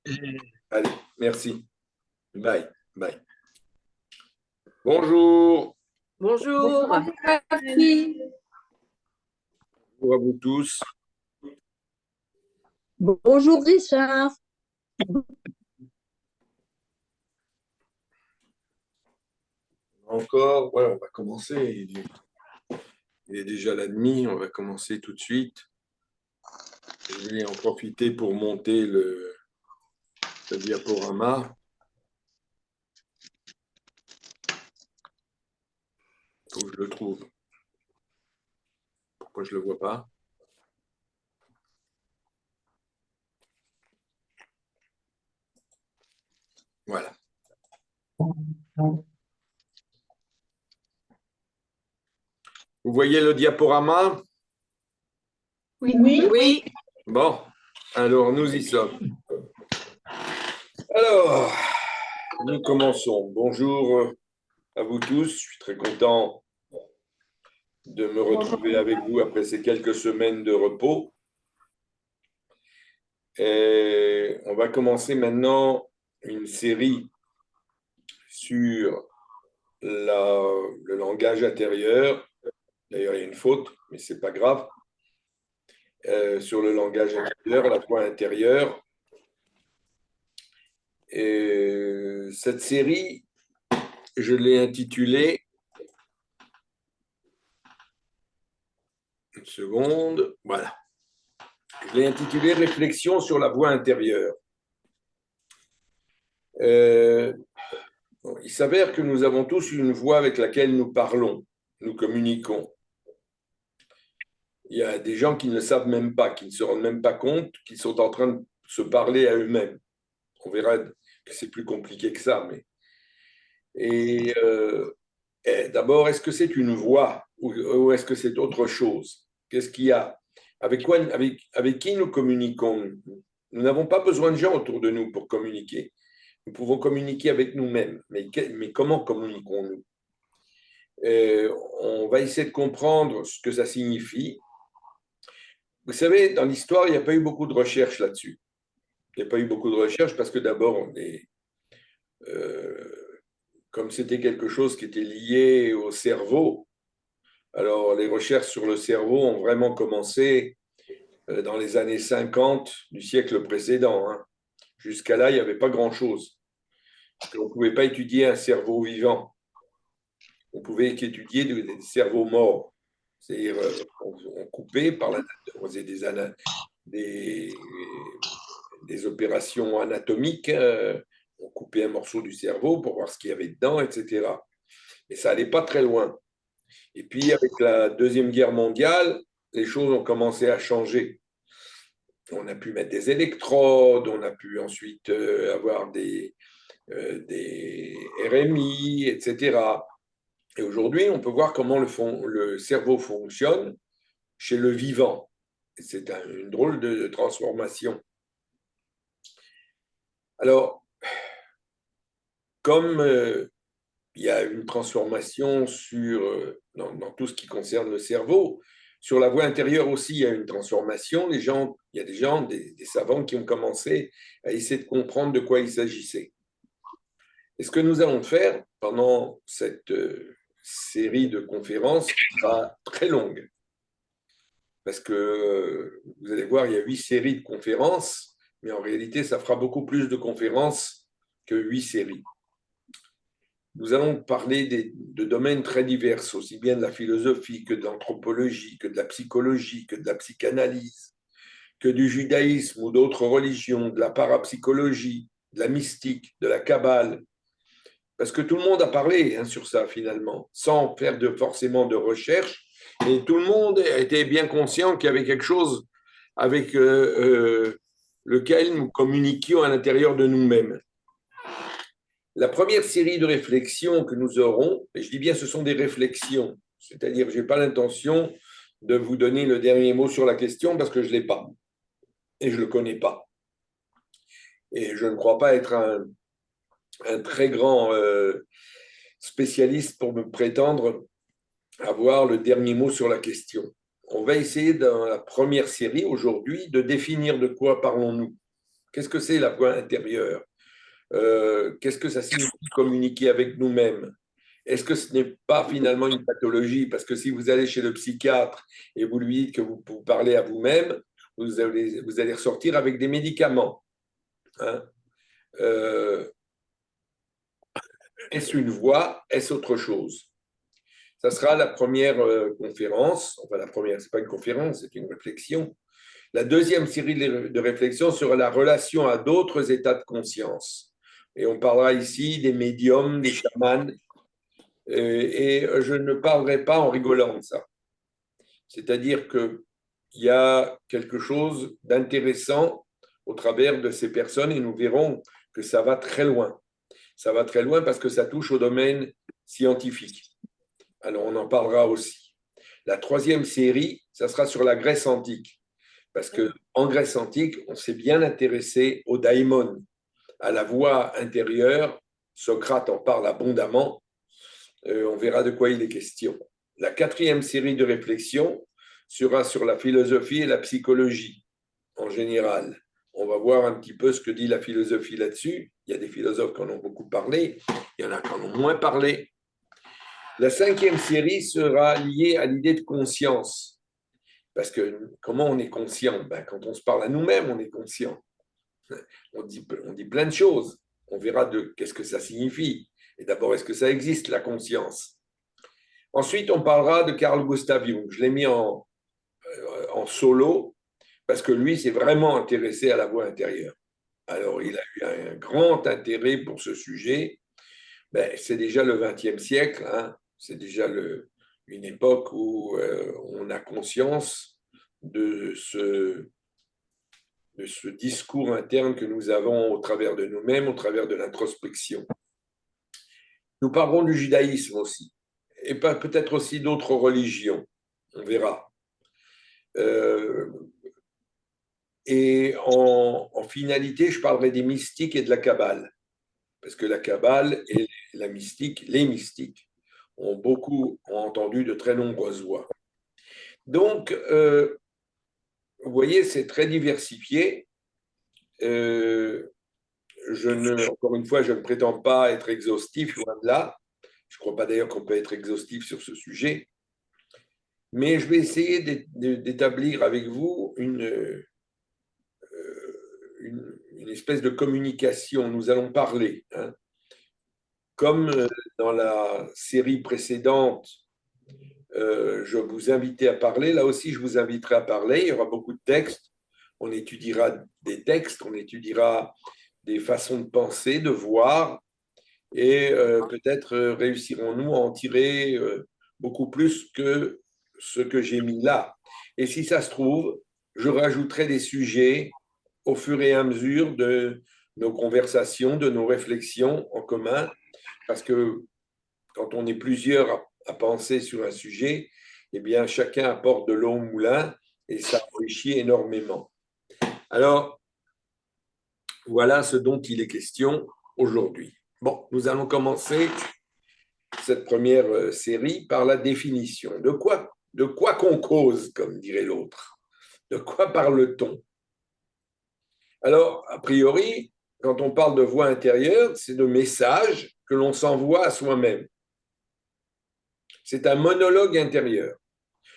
Allez, merci. Bye. Bye. Bonjour. Bonjour. Bonjour à vous tous. Bonjour Richard. Encore, ouais, on va commencer. Il est déjà la demi, on va commencer tout de suite. Je vais en profiter pour monter le diaporama. Il faut que je le trouve. Pourquoi je ne le vois pas? Voilà. Vous voyez le diaporama? Oui. Oui. Bon, alors nous y sommes. Alors, nous commençons. Bonjour à vous tous. Je suis très content de me retrouver avec vous après ces quelques semaines de repos. Et on va commencer maintenant une série sur le langage intérieur. D'ailleurs, il y a une faute, mais ce n'est pas grave. Sur le langage intérieur, la voix intérieure. Et cette série, je l'ai intitulée, une seconde, voilà. Je l'ai intitulée Réflexion sur la voix intérieure. Il s'avère que nous avons tous une voix avec laquelle nous parlons, nous communiquons. Il y a des gens qui ne le savent même pas, qui ne se rendent même pas compte qu'ils sont en train de se parler à eux-mêmes. On verra que c'est plus compliqué que ça. Et d'abord, est-ce que c'est une voix ou est-ce que c'est autre chose? Qu'est-ce qu'il y a? Avec qui nous communiquons? Nous n'avons pas besoin de gens autour de nous pour communiquer. Nous pouvons communiquer avec nous-mêmes. Mais comment communiquons-nous? On va essayer de comprendre ce que ça signifie. Vous savez, dans l'histoire, il n'y a pas eu beaucoup de recherches là-dessus. Il n'y a pas eu beaucoup de recherches parce que d'abord, comme c'était quelque chose qui était lié au cerveau, alors les recherches sur le cerveau ont vraiment commencé dans les années 50 du siècle précédent. Jusqu'à là, il n'y avait pas grand-chose. On ne pouvait pas étudier un cerveau vivant. On pouvait qu'étudier des cerveaux morts. C'est-à-dire, on coupait par la on faisait des opérations anatomiques, on coupait un morceau du cerveau pour voir ce qu'il y avait dedans, etc. Et ça n'allait pas très loin. Et puis, avec la Deuxième Guerre mondiale, les choses ont commencé à changer. On a pu mettre des électrodes, on a pu ensuite avoir des RMI, etc. Et aujourd'hui, on peut voir comment le cerveau fonctionne chez le vivant. C'est une drôle de transformation. Alors, comme il y a une transformation dans tout ce qui concerne le cerveau, sur la voie intérieure aussi, il y a une transformation. Il y a des gens, des savants qui ont commencé à essayer de comprendre de quoi il s'agissait. Et ce que nous allons faire pendant cette série de conférences qui sera très longue, parce que vous allez voir, il y a 8 séries de conférences, mais en réalité, ça fera beaucoup plus de conférences que 8 séries. Nous allons parler de domaines très divers, aussi bien de la philosophie que de l'anthropologie, que de la psychologie, que de la psychanalyse, que du judaïsme ou d'autres religions, de la parapsychologie, de la mystique, de la kabbale. Parce que tout le monde a parlé sur ça finalement, sans faire forcément de recherche, et tout le monde était bien conscient qu'il y avait quelque chose avec lequel nous communiquions à l'intérieur de nous-mêmes. La première série de réflexions que nous aurons, et je dis bien ce sont des réflexions, c'est-à-dire je n'ai pas l'intention de vous donner le dernier mot sur la question parce que je ne l'ai pas et je ne le connais pas. Et je ne crois pas être un très grand spécialiste pour me prétendre avoir le dernier mot sur la question. On va essayer dans la première série aujourd'hui de définir de quoi parlons-nous. Qu'est-ce que c'est la voix intérieure? Qu'est-ce que ça signifie communiquer avec nous-mêmes? Est-ce que ce n'est pas finalement une pathologie? Parce que si vous allez chez le psychiatre et vous lui dites que vous parlez à vous-même, vous allez ressortir avec des médicaments. Hein. Est-ce une voix? Est-ce autre chose? Ça sera la première conférence. Enfin, la première, ce n'est pas une conférence, c'est une réflexion. La deuxième série de réflexions sera la relation à d'autres états de conscience. Et on parlera ici des médiums, des chamans. Et je ne parlerai pas en rigolant de ça. C'est-à-dire qu'il y a quelque chose d'intéressant au travers de ces personnes et nous verrons que ça va très loin. Ça va très loin parce que ça touche au domaine scientifique. Alors on en parlera aussi. La troisième série, ça sera sur la Grèce antique. Parce qu'en Grèce antique, on s'est bien intéressé au daimon, à la voix intérieure. Socrate en parle abondamment. On verra de quoi il est question. La quatrième série de réflexions sera sur la philosophie et la psychologie en général. On va voir un petit peu ce que dit la philosophie là-dessus. Il y a des philosophes qui en ont beaucoup parlé, il y en a qui en ont moins parlé. La cinquième série sera liée à l'idée de conscience. Parce que comment on est conscient? Quand on se parle à nous-mêmes, on est conscient. On dit plein de choses. On verra qu'est-ce que ça signifie. Et d'abord, est-ce que ça existe, la conscience? Ensuite, on parlera de Carl Gustav Jung. Je l'ai mis en solo parce que lui s'est vraiment intéressé à la voix intérieure. Alors, il a eu un grand intérêt pour ce sujet. C'est déjà le XXe siècle. Hein. C'est déjà une époque où on a conscience de ce discours interne que nous avons au travers de nous-mêmes, au travers de l'introspection. Nous parlerons du judaïsme aussi, et peut-être aussi d'autres religions, on verra. Et en finalité, je parlerai des mystiques et de la Kabbale, parce que la Kabbale et la mystique, les mystiques, ont entendu de très nombreuses voix. Donc, vous voyez, c'est très diversifié. Encore une fois, je ne prétends pas être exhaustif, loin de là. Je ne crois pas d'ailleurs qu'on peut être exhaustif sur ce sujet. Mais je vais essayer d'établir avec vous une espèce de communication. Nous allons parler. Hein. Comme dans la série précédente, je vous invitais à parler, là aussi je vous inviterai à parler. Il y aura beaucoup de textes. On étudiera des textes, on étudiera des façons de penser, de voir, et peut-être réussirons-nous à en tirer beaucoup plus que ce que j'ai mis là. Et si ça se trouve, je rajouterai des sujets au fur et à mesure de nos conversations, de nos réflexions en commun, parce que quand on est plusieurs à penser sur un sujet, eh bien, chacun apporte de l'eau au moulin et ça enrichit énormément. Alors, voilà ce dont il est question aujourd'hui. Bon, nous allons commencer cette première série par la définition. De quoi qu'on cause, comme dirait l'autre? De quoi parle-t-on? Alors, a priori, quand on parle de voix intérieure, c'est de messages que l'on s'envoie à soi-même. C'est un monologue intérieur.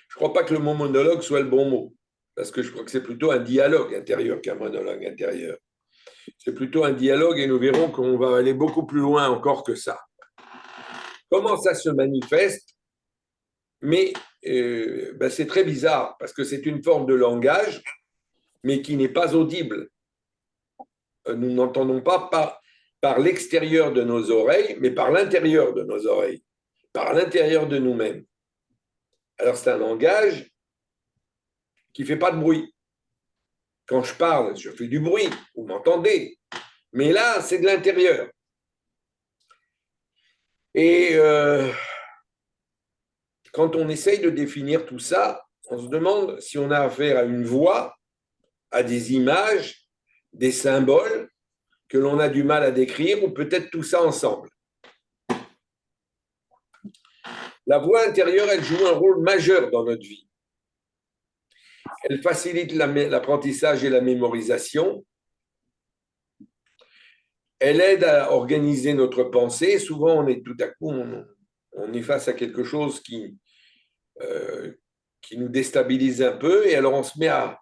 Je ne crois pas que le mot monologue soit le bon mot, parce que je crois que c'est plutôt un dialogue intérieur qu'un monologue intérieur. C'est plutôt un dialogue et nous verrons qu'on va aller beaucoup plus loin encore que ça. Comment ça se manifeste? Mais c'est très bizarre, parce que c'est une forme de langage, mais qui n'est pas audible. Nous n'entendons pas par l'extérieur de nos oreilles, mais par l'intérieur de nos oreilles, par l'intérieur de nous-mêmes. Alors c'est un langage qui ne fait pas de bruit. Quand je parle, je fais du bruit, vous m'entendez. Mais là, c'est de l'intérieur. Et quand on essaye de définir tout ça, on se demande si on a affaire à une voix, à des images, des symboles que l'on a du mal à décrire, ou peut-être tout ça ensemble. La voix intérieure, elle joue un rôle majeur dans notre vie. Elle facilite l'apprentissage et la mémorisation. Elle aide à organiser notre pensée. Souvent, on est tout à coup, on est face à quelque chose euh, qui nous déstabilise un peu, et alors on se met à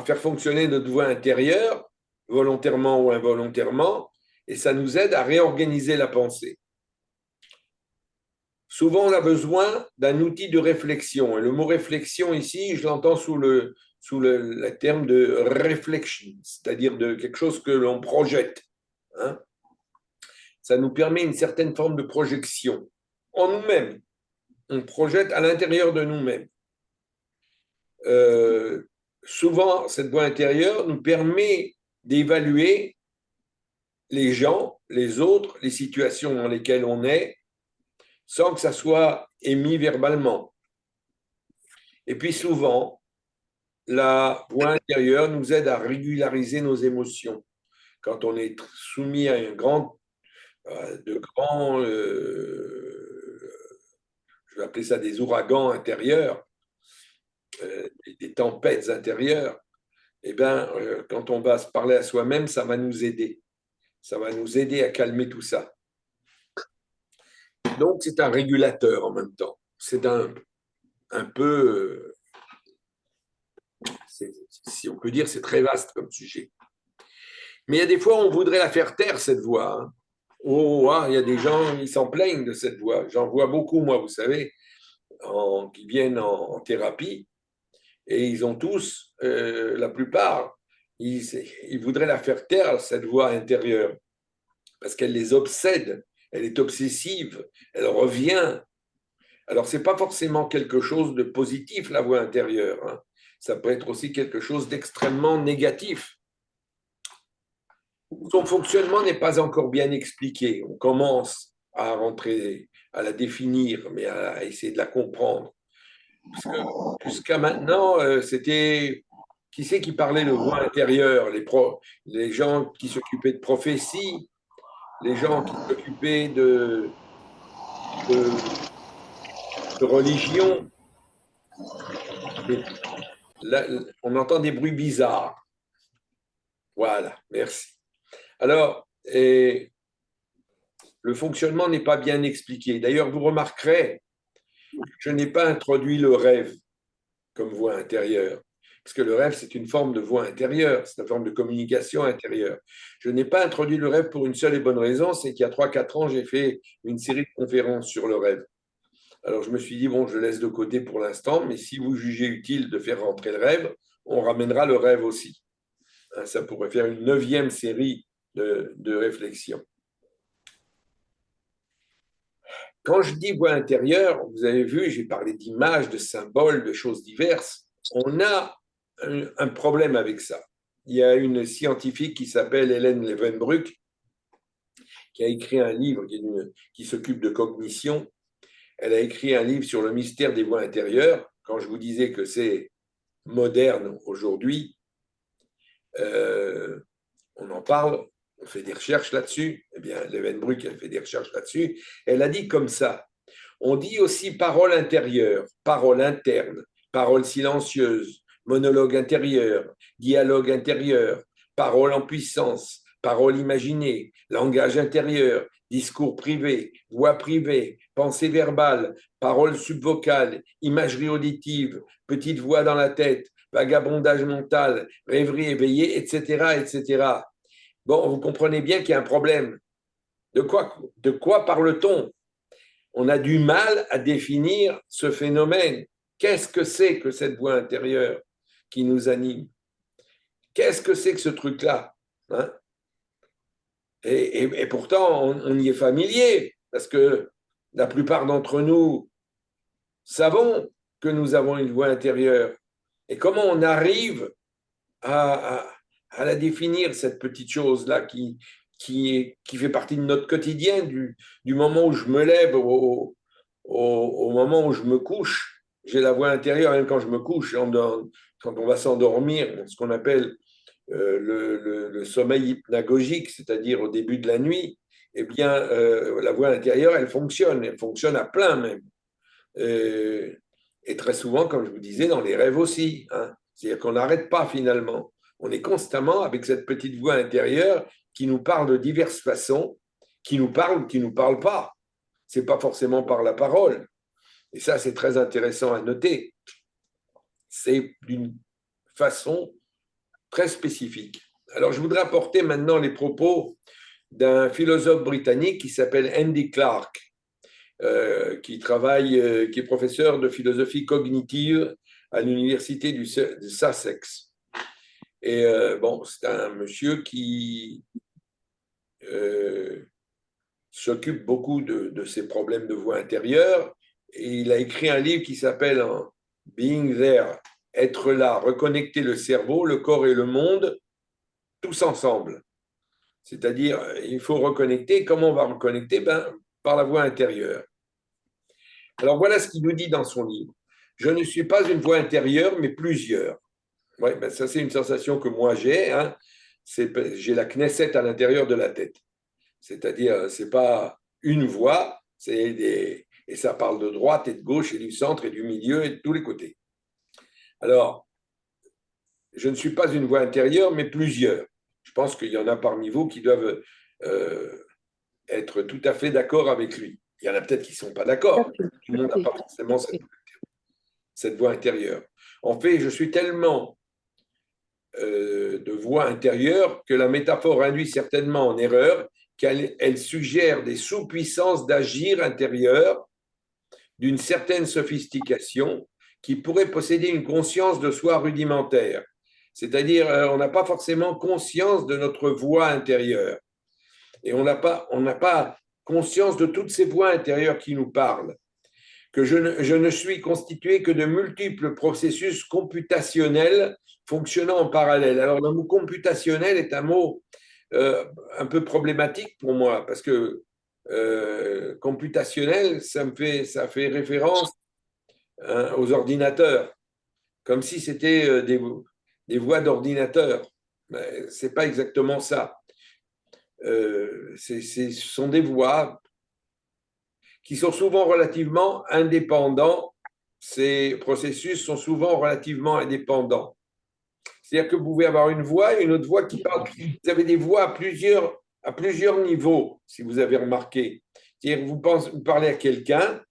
faire fonctionner notre voix intérieure, volontairement ou involontairement, et ça nous aide à réorganiser la pensée. Souvent, on a besoin d'un outil de réflexion. Et le mot réflexion ici, je l'entends sous le terme de reflection, c'est-à-dire de quelque chose que l'on projette. Hein. Ça nous permet une certaine forme de projection en nous-mêmes. On projette à l'intérieur de nous-mêmes. Euh, Souvent, cette voix intérieure nous permet d'évaluer les gens, les autres, les situations dans lesquelles on est, sans que ça soit émis verbalement. Et puis souvent, la voix intérieure nous aide à régulariser nos émotions. Quand on est soumis à je vais appeler ça des ouragans intérieurs, des tempêtes intérieures, eh bien, quand on va se parler à soi-même, ça va nous aider. Ça va nous aider à calmer tout ça. Donc, c'est un régulateur en même temps. C'est un peu, si on peut dire, c'est très vaste comme sujet. Mais il y a des fois, on voudrait la faire taire, cette voix. Hein. Oh, ah, il y a des gens, ils s'en plaignent de cette voix. J'en vois beaucoup, moi, vous savez, qui viennent en thérapie, et ils ont tous, la plupart, ils voudraient la faire taire, cette voix intérieure, parce qu'elle les obsède, elle est obsessive, elle revient. Alors, ce n'est pas forcément quelque chose de positif, la voix intérieure. Hein. Ça peut être aussi quelque chose d'extrêmement négatif. Son fonctionnement n'est pas encore bien expliqué. On commence à rentrer, à la définir, mais à essayer de la comprendre. Parce que jusqu'à maintenant, c'était qui c'est qui parlait de voix intérieure, les gens qui s'occupaient de prophétie, les gens qui s'occupaient de religion. Mais là, on entend des bruits bizarres. Voilà, merci. Alors, le fonctionnement n'est pas bien expliqué. D'ailleurs, vous remarquerez, je n'ai pas introduit le rêve comme voix intérieure, parce que le rêve, c'est une forme de voix intérieure, c'est une forme de communication intérieure. Je n'ai pas introduit le rêve pour une seule et bonne raison, c'est qu'il y a 3-4 ans, j'ai fait une série de conférences sur le rêve. Alors, je me suis dit, bon, je laisse de côté pour l'instant, mais si vous jugez utile de faire rentrer le rêve, on ramènera le rêve aussi. Ça pourrait faire une 9e série de réflexions. Quand je dis voix intérieure, vous avez vu, j'ai parlé d'images, de symboles, de choses diverses. On a un problème avec ça. Il y a une scientifique qui s'appelle Hélène Levenbruck, qui a écrit un livre qui s'occupe de cognition. Elle a écrit un livre sur le mystère des voix intérieures. Quand je vous disais que c'est moderne aujourd'hui, on en parle, on fait des recherches là-dessus. Eh bien, Levenbruck, elle fait des recherches là-dessus. Elle a dit comme ça. On dit aussi parole intérieure, parole interne, parole silencieuse, monologue intérieur, dialogue intérieur, parole en puissance, parole imaginée, langage intérieur, discours privé, voix privée, pensée verbale, parole subvocale, imagerie auditive, petite voix dans la tête, vagabondage mental, rêverie éveillée, etc., etc. Bon, vous comprenez bien qu'il y a un problème. De quoi parle-t-on? On a du mal à définir ce phénomène. Qu'est-ce que c'est que cette voix intérieure qui nous anime? Qu'est-ce que c'est que ce truc-là? Hein? Et pourtant, on y est familier, parce que la plupart d'entre nous savons que nous avons une voix intérieure. Et comment on arrive à la définir, cette petite chose-là qui fait partie de notre quotidien, du moment où je me lève au moment où je me couche. J'ai la voix intérieure, même quand je me couche, quand on va s'endormir, ce qu'on appelle le sommeil hypnagogique, c'est-à-dire au début de la nuit, eh bien, la voix intérieure, elle fonctionne à plein même. Et très souvent, comme je vous disais, dans les rêves aussi. Hein. C'est-à-dire qu'on n'arrête pas finalement. On est constamment avec cette petite voix intérieure qui nous parle de diverses façons, qui nous parle ou qui ne nous parle pas. Ce n'est pas forcément par la parole. Et ça, c'est très intéressant à noter. C'est d'une façon très spécifique. Alors, je voudrais apporter maintenant les propos d'un philosophe britannique qui s'appelle Andy Clark, qui est professeur de philosophie cognitive à l'université de Sussex. Et c'est un monsieur qui s'occupe beaucoup de ses problèmes de voix intérieure. Et il a écrit un livre qui s'appelle Being There, être là, reconnecter le cerveau, le corps et le monde, tous ensemble. C'est-à-dire, il faut reconnecter. Comment on va reconnecter? Par la voix intérieure. Alors voilà ce qu'il nous dit dans son livre. Je ne suis pas une voix intérieure, mais plusieurs. Ouais, ça, c'est une sensation que moi j'ai. Hein. J'ai la Knesset à l'intérieur de la tête. C'est-à-dire, ce n'est pas une voix, et ça parle de droite et de gauche et du centre et du milieu et de tous les côtés. Alors, je ne suis pas une voix intérieure, mais plusieurs. Je pense qu'il y en a parmi vous qui doivent être tout à fait d'accord avec lui. Il y en a peut-être qui ne sont pas d'accord. Tout le monde n'a pas forcément cette voix intérieure. En fait, je suis tellement de voix intérieure que la métaphore induit certainement en erreur, qu'elle suggère des sous-puissances d'agir intérieures d'une certaine sophistication qui pourrait posséder une conscience de soi rudimentaire. C'est-à-dire, on n'a pas forcément conscience de notre voix intérieure. Et on n'a pas conscience de toutes ces voix intérieures qui nous parlent. Que je ne suis constitué que de multiples processus computationnels fonctionnant en parallèle. Alors, le mot computationnel est un mot un peu problématique pour moi, parce que computationnel, ça fait référence aux ordinateurs, comme si c'était des voix d'ordinateur. Mais ce n'est pas exactement ça. Ce sont des voix qui sont souvent relativement indépendants. Ces processus sont souvent relativement indépendants. C'est-à-dire que vous pouvez avoir une voix et une autre voix qui parle. Vous avez des voix à plusieurs niveaux, si vous avez remarqué. C'est-à-dire que vous parlez à quelqu'un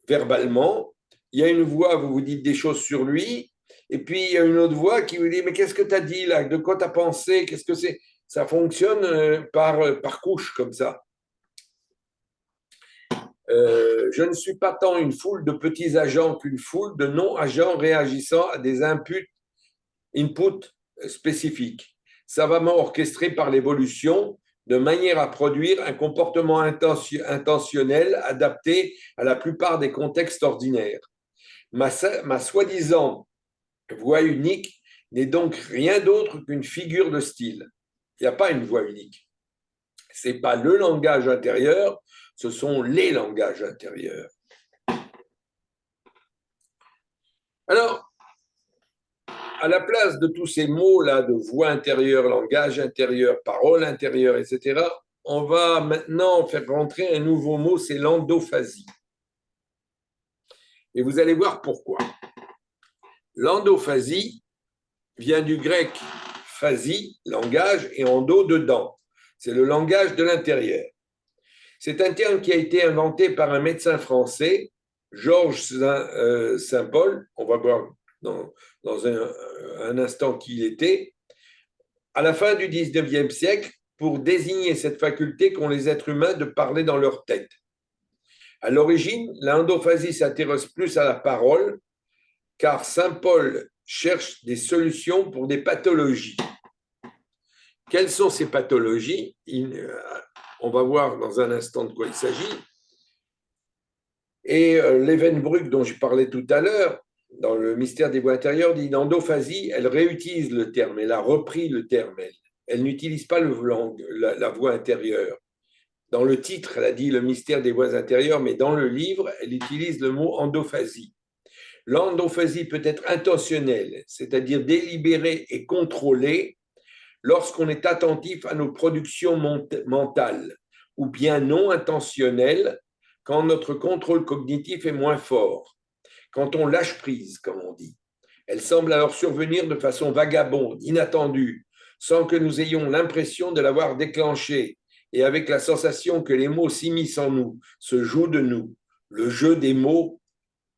verbalement, il y a une voix, vous vous dites des choses sur lui, et puis il y a une autre voix qui vous dit « Mais qu'est-ce que tu as dit là? De quoi tu as pensé? Qu'est-ce que c'est ?» Ça fonctionne par couche comme ça. Je ne suis pas tant une foule de petits agents qu'une foule de non-agents réagissant à des inputs spécifiques, savamment orchestrés par l'évolution, de manière à produire un comportement intentionnel adapté à la plupart des contextes ordinaires. Ma soi-disant voix unique n'est donc rien d'autre qu'une figure de style. Il n'y a pas une voix unique. Ce n'est pas le langage intérieur, ce sont les langages intérieurs. Alors, à la place de tous ces mots-là de voix intérieure, langage intérieur, parole intérieure, etc., on va maintenant faire rentrer un nouveau mot, c'est l'endophasie. Et vous allez voir pourquoi. L'endophasie vient du grec phasie, langage, et endo, dedans. C'est le langage de l'intérieur. C'est un terme qui a été inventé par un médecin français, Georges Saint-Paul, on va voir dans un instant qui il était, à la fin du 19e siècle, pour désigner cette faculté qu'ont les êtres humains de parler dans leur tête. À l'origine, l'endophasie s'intéresse plus à la parole, car Saint-Paul cherche des solutions pour des pathologies. Quelles sont ces pathologies? On va voir dans un instant de quoi il s'agit. Et Leeuwenbruck, dont je parlais tout à l'heure, dans le mystère des voix intérieures, dit l'endophasie, elle réutilise le terme, elle a repris le terme, elle n'utilise pas la voix intérieure. Dans le titre, elle a dit le mystère des voix intérieures, mais dans le livre, elle utilise le mot endophasie. L'endophasie peut être intentionnelle, c'est-à-dire délibérée et contrôlée lorsqu'on est attentif à nos productions mentales, ou bien non intentionnelle quand notre contrôle cognitif est moins fort, quand on lâche prise, comme on dit. Elle semble alors survenir de façon vagabonde, inattendue, sans que nous ayons l'impression de l'avoir déclenché, et avec la sensation que les mots s'immiscent en nous, se jouent de nous, le jeu des mots,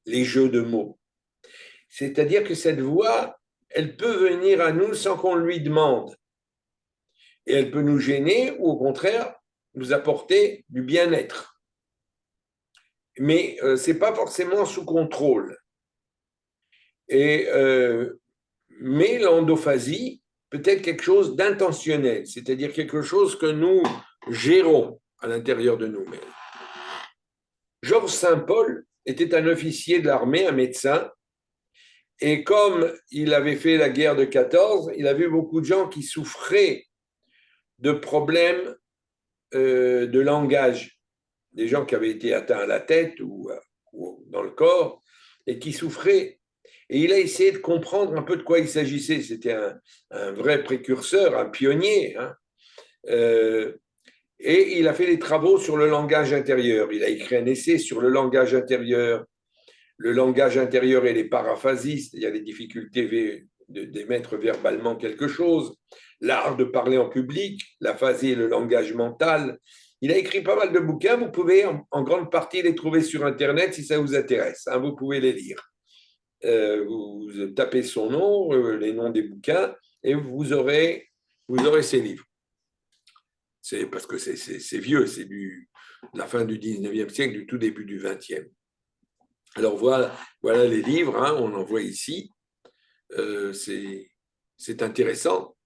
les jeux de mots. C'est-à-dire que cette voix, elle peut venir à nous sans qu'on lui demande. Et elle peut nous gêner ou au contraire nous apporter du bien-être. Mais ce n'est pas forcément sous contrôle. Mais l'endophasie peut être quelque chose d'intentionnel, c'est-à-dire quelque chose que nous gérons à l'intérieur de nous-mêmes. Georges Saint-Paul était un officier de l'armée, un médecin, et comme il avait fait la guerre de 14, il a vu beaucoup de gens qui souffraient de problèmes de langage, des gens qui avaient été atteints à la tête ou dans le corps, et qui souffraient. Et il a essayé de comprendre un peu de quoi il s'agissait. C'était un vrai précurseur, un pionnier. Et il a fait des travaux sur le langage intérieur. Il a écrit un essai sur le langage intérieur et les paraphasies, c'est-à-dire les difficultés d'émettre verbalement quelque chose, l'art de parler en public, l'aphasie et le langage mental. Il a écrit pas mal de bouquins, vous pouvez en grande partie les trouver sur Internet si ça vous intéresse, vous pouvez les lire. Vous tapez son nom, les noms des bouquins, et vous aurez ces livres. C'est parce que c'est vieux, c'est de la fin du 19e siècle, du tout début du 20e. Alors voilà les livres, on en voit ici. C'est intéressant.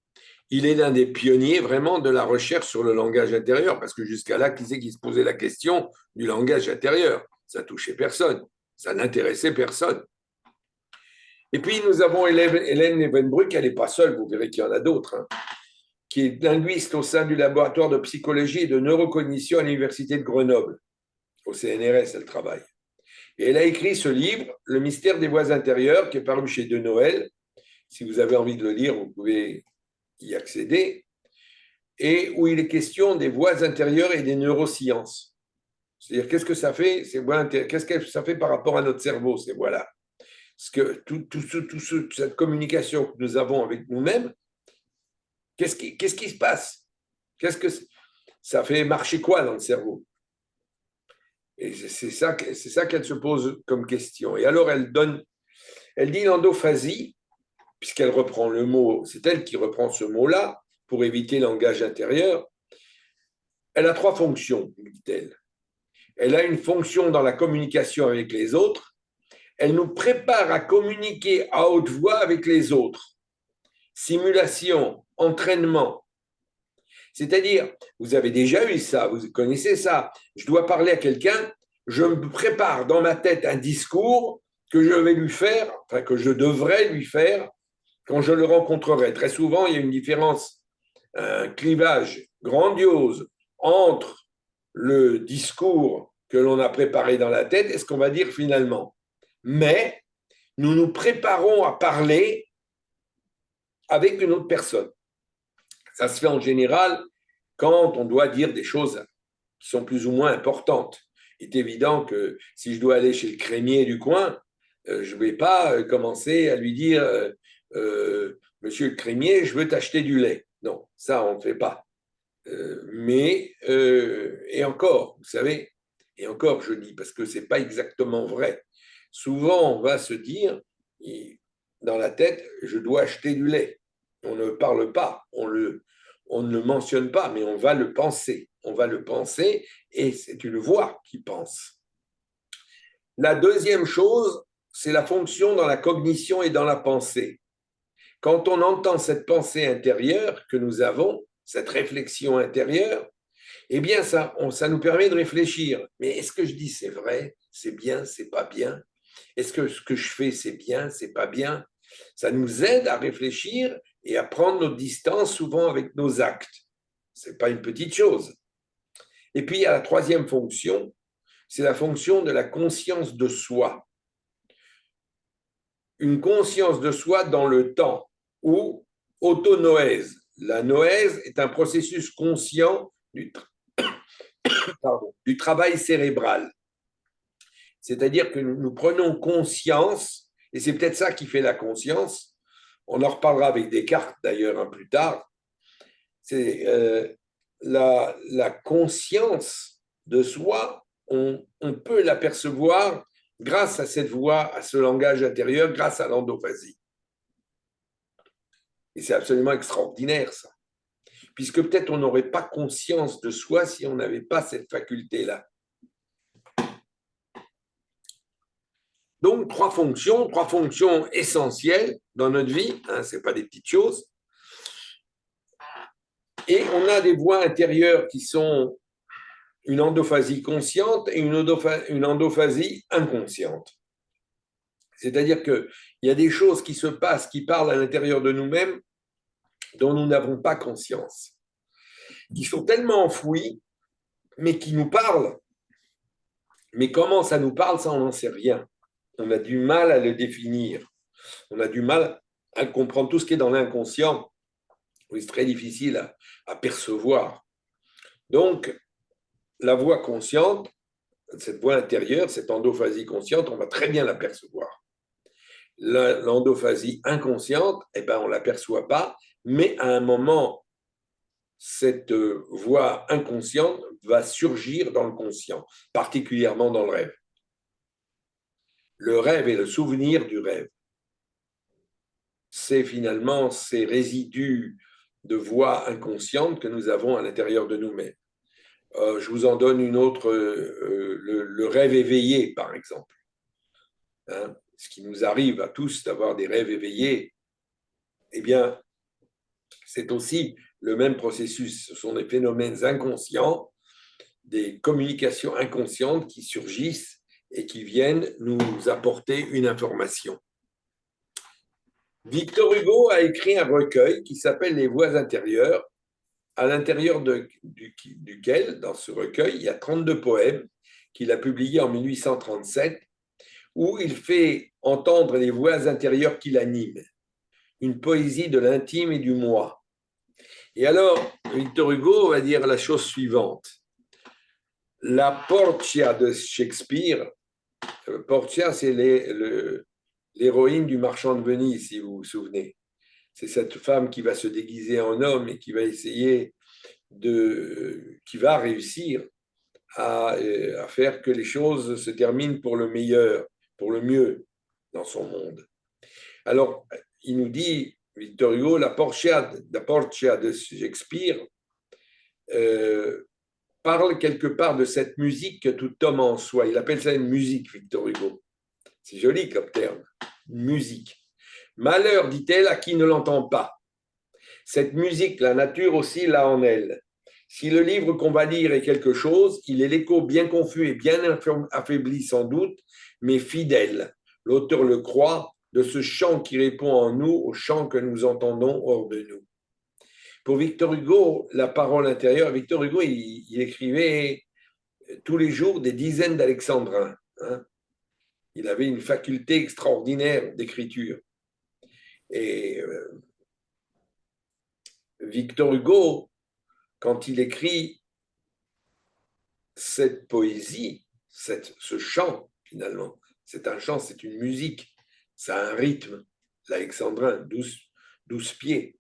Il est l'un des pionniers vraiment de la recherche sur le langage intérieur, parce que jusqu'à là, qui c'est qui se posait la question du langage intérieur? Ça touchait personne, ça n'intéressait personne. Et puis nous avons Hélène Evenbruck, elle n'est pas seule, vous verrez qu'il y en a d'autres, qui est linguiste au sein du laboratoire de psychologie et de neurocognition à l'université de Grenoble. Au CNRS, elle travaille. Et elle a écrit ce livre, Le mystère des voix intérieures, qui est paru chez De Noël. Si vous avez envie de le lire, vous pouvez y accéder. Et où il est question des voix intérieures et des neurosciences. C'est-à-dire, qu'est-ce que ça fait, qu'est-ce que ça fait par rapport à notre cerveau, ces voix-là? Parce que cette communication que nous avons avec nous-mêmes, qu'est-ce qui se passe? Ça fait marcher quoi dans le cerveau? Et c'est ça qu'elle se pose comme question. Et alors, elle dit l'endophasie, puisqu'elle reprend le mot, c'est elle qui reprend ce mot-là, pour éviter le langage intérieur. Elle a 3 fonctions, dit-elle. Elle a une fonction dans la communication avec les autres. Elle nous prépare à communiquer à haute voix avec les autres. Simulation, entraînement. C'est-à-dire, vous avez déjà eu ça, vous connaissez ça. Je dois parler à quelqu'un, je me prépare dans ma tête un discours que je vais lui faire, enfin que je devrais lui faire quand je le rencontrerai. Très souvent, il y a une différence, un clivage grandiose entre le discours que l'on a préparé dans la tête et ce qu'on va dire finalement. Mais nous nous préparons à parler avec une autre personne. Ça se fait en général quand on doit dire des choses qui sont plus ou moins importantes. Il est évident que si je dois aller chez le crémier du coin, je ne vais pas commencer à lui dire Monsieur le crémier, je veux t'acheter du lait. Non, ça, on ne fait pas. Et encore, vous savez, et encore, je dis, parce que ce n'est pas exactement vrai. Souvent, on va se dire, dans la tête, je dois acheter du lait. On ne parle pas, on ne le mentionne pas, mais on va le penser. On va le penser et c'est une voix qui pense. La deuxième chose, c'est la fonction dans la cognition et dans la pensée. Quand on entend cette pensée intérieure que nous avons, cette réflexion intérieure, eh bien, ça nous permet de réfléchir. Mais est-ce que je dis c'est vrai, c'est bien, c'est pas bien? Est-ce que ce que je fais, c'est bien, c'est pas bien? Ça nous aide à réfléchir et à prendre notre distance souvent avec nos actes. C'est pas une petite chose. Et puis, il y a la troisième fonction, c'est la fonction de la conscience de soi. Une conscience de soi dans le temps, ou autonoèse. La noèse est un processus conscient du travail cérébral. C'est-à-dire que nous prenons conscience, et c'est peut-être ça qui fait la conscience, on en reparlera avec Descartes d'ailleurs plus tard, C'est la conscience de soi, on peut l'apercevoir grâce à cette voix, à ce langage intérieur, grâce à l'endophasie. Et c'est absolument extraordinaire, ça. Puisque peut-être on n'aurait pas conscience de soi si on n'avait pas cette faculté-là. Donc, trois fonctions essentielles dans notre vie, hein, ce n'est pas des petites choses. Et on a des voix intérieures qui sont une endophasie consciente et une endophasie inconsciente. C'est-à-dire qu'il y a des choses qui se passent, qui parlent à l'intérieur de nous-mêmes, dont nous n'avons pas conscience, qui sont tellement enfouies, mais qui nous parlent. Mais comment ça nous parle, ça, on n'en sait rien. On a du mal à le définir. On a du mal à comprendre tout ce qui est dans l'inconscient. C'est très difficile à percevoir. Donc, la voix consciente, cette voix intérieure, cette endophasie consciente, on va très bien l'apercevoir. L'endophasie inconsciente, eh ben, on ne l'aperçoit pas, mais à un moment, cette voix inconsciente va surgir dans le conscient, particulièrement dans le rêve. Le rêve et le souvenir du rêve. C'est finalement ces résidus de voix inconsciente que nous avons à l'intérieur de nous-mêmes. Je vous en donne une autre, le rêve éveillé, par exemple. Hein, ce qui nous arrive à tous d'avoir des rêves éveillés, eh bien, c'est aussi le même processus. Ce sont des phénomènes inconscients, des communications inconscientes qui surgissent et qui viennent nous apporter une information. Victor Hugo a écrit un recueil qui s'appelle Les Voix intérieures, à l'intérieur duquel, dans ce recueil, il y a 32 poèmes qu'il a publiés en 1837, où il fait entendre les voix intérieures qui l'animent, une poésie de l'intime et du moi. Et alors, Victor Hugo va dire la chose suivante. La Portia de Shakespeare, Portia, c'est l'héroïne du Marchand de Venise, si vous vous souvenez. C'est cette femme qui va se déguiser en homme et qui va essayer qui va réussir à faire que les choses se terminent pour le meilleur, pour le mieux dans son monde. Alors, il nous dit, Victor Hugo, la Portia de Shakespeare parle quelque part de cette musique que tout homme a en soi. Il appelle ça une musique, Victor Hugo. C'est joli comme terme, une musique. Malheur, dit-elle, à qui ne l'entend pas. Cette musique, la nature aussi l'a en elle. Si le livre qu'on va lire est quelque chose, il est l'écho bien confus et bien affaibli sans doute, mais fidèle. L'auteur le croit, de ce chant qui répond en nous au chant que nous entendons hors de nous. Pour Victor Hugo, la parole intérieure, Victor Hugo, il écrivait tous les jours des dizaines d'alexandrins. Hein. Il avait une faculté extraordinaire d'écriture. Et Victor Hugo, quand il écrit cette poésie, ce chant, finalement, c'est un chant, c'est une musique, ça a un rythme, l'alexandrin, 12 pieds.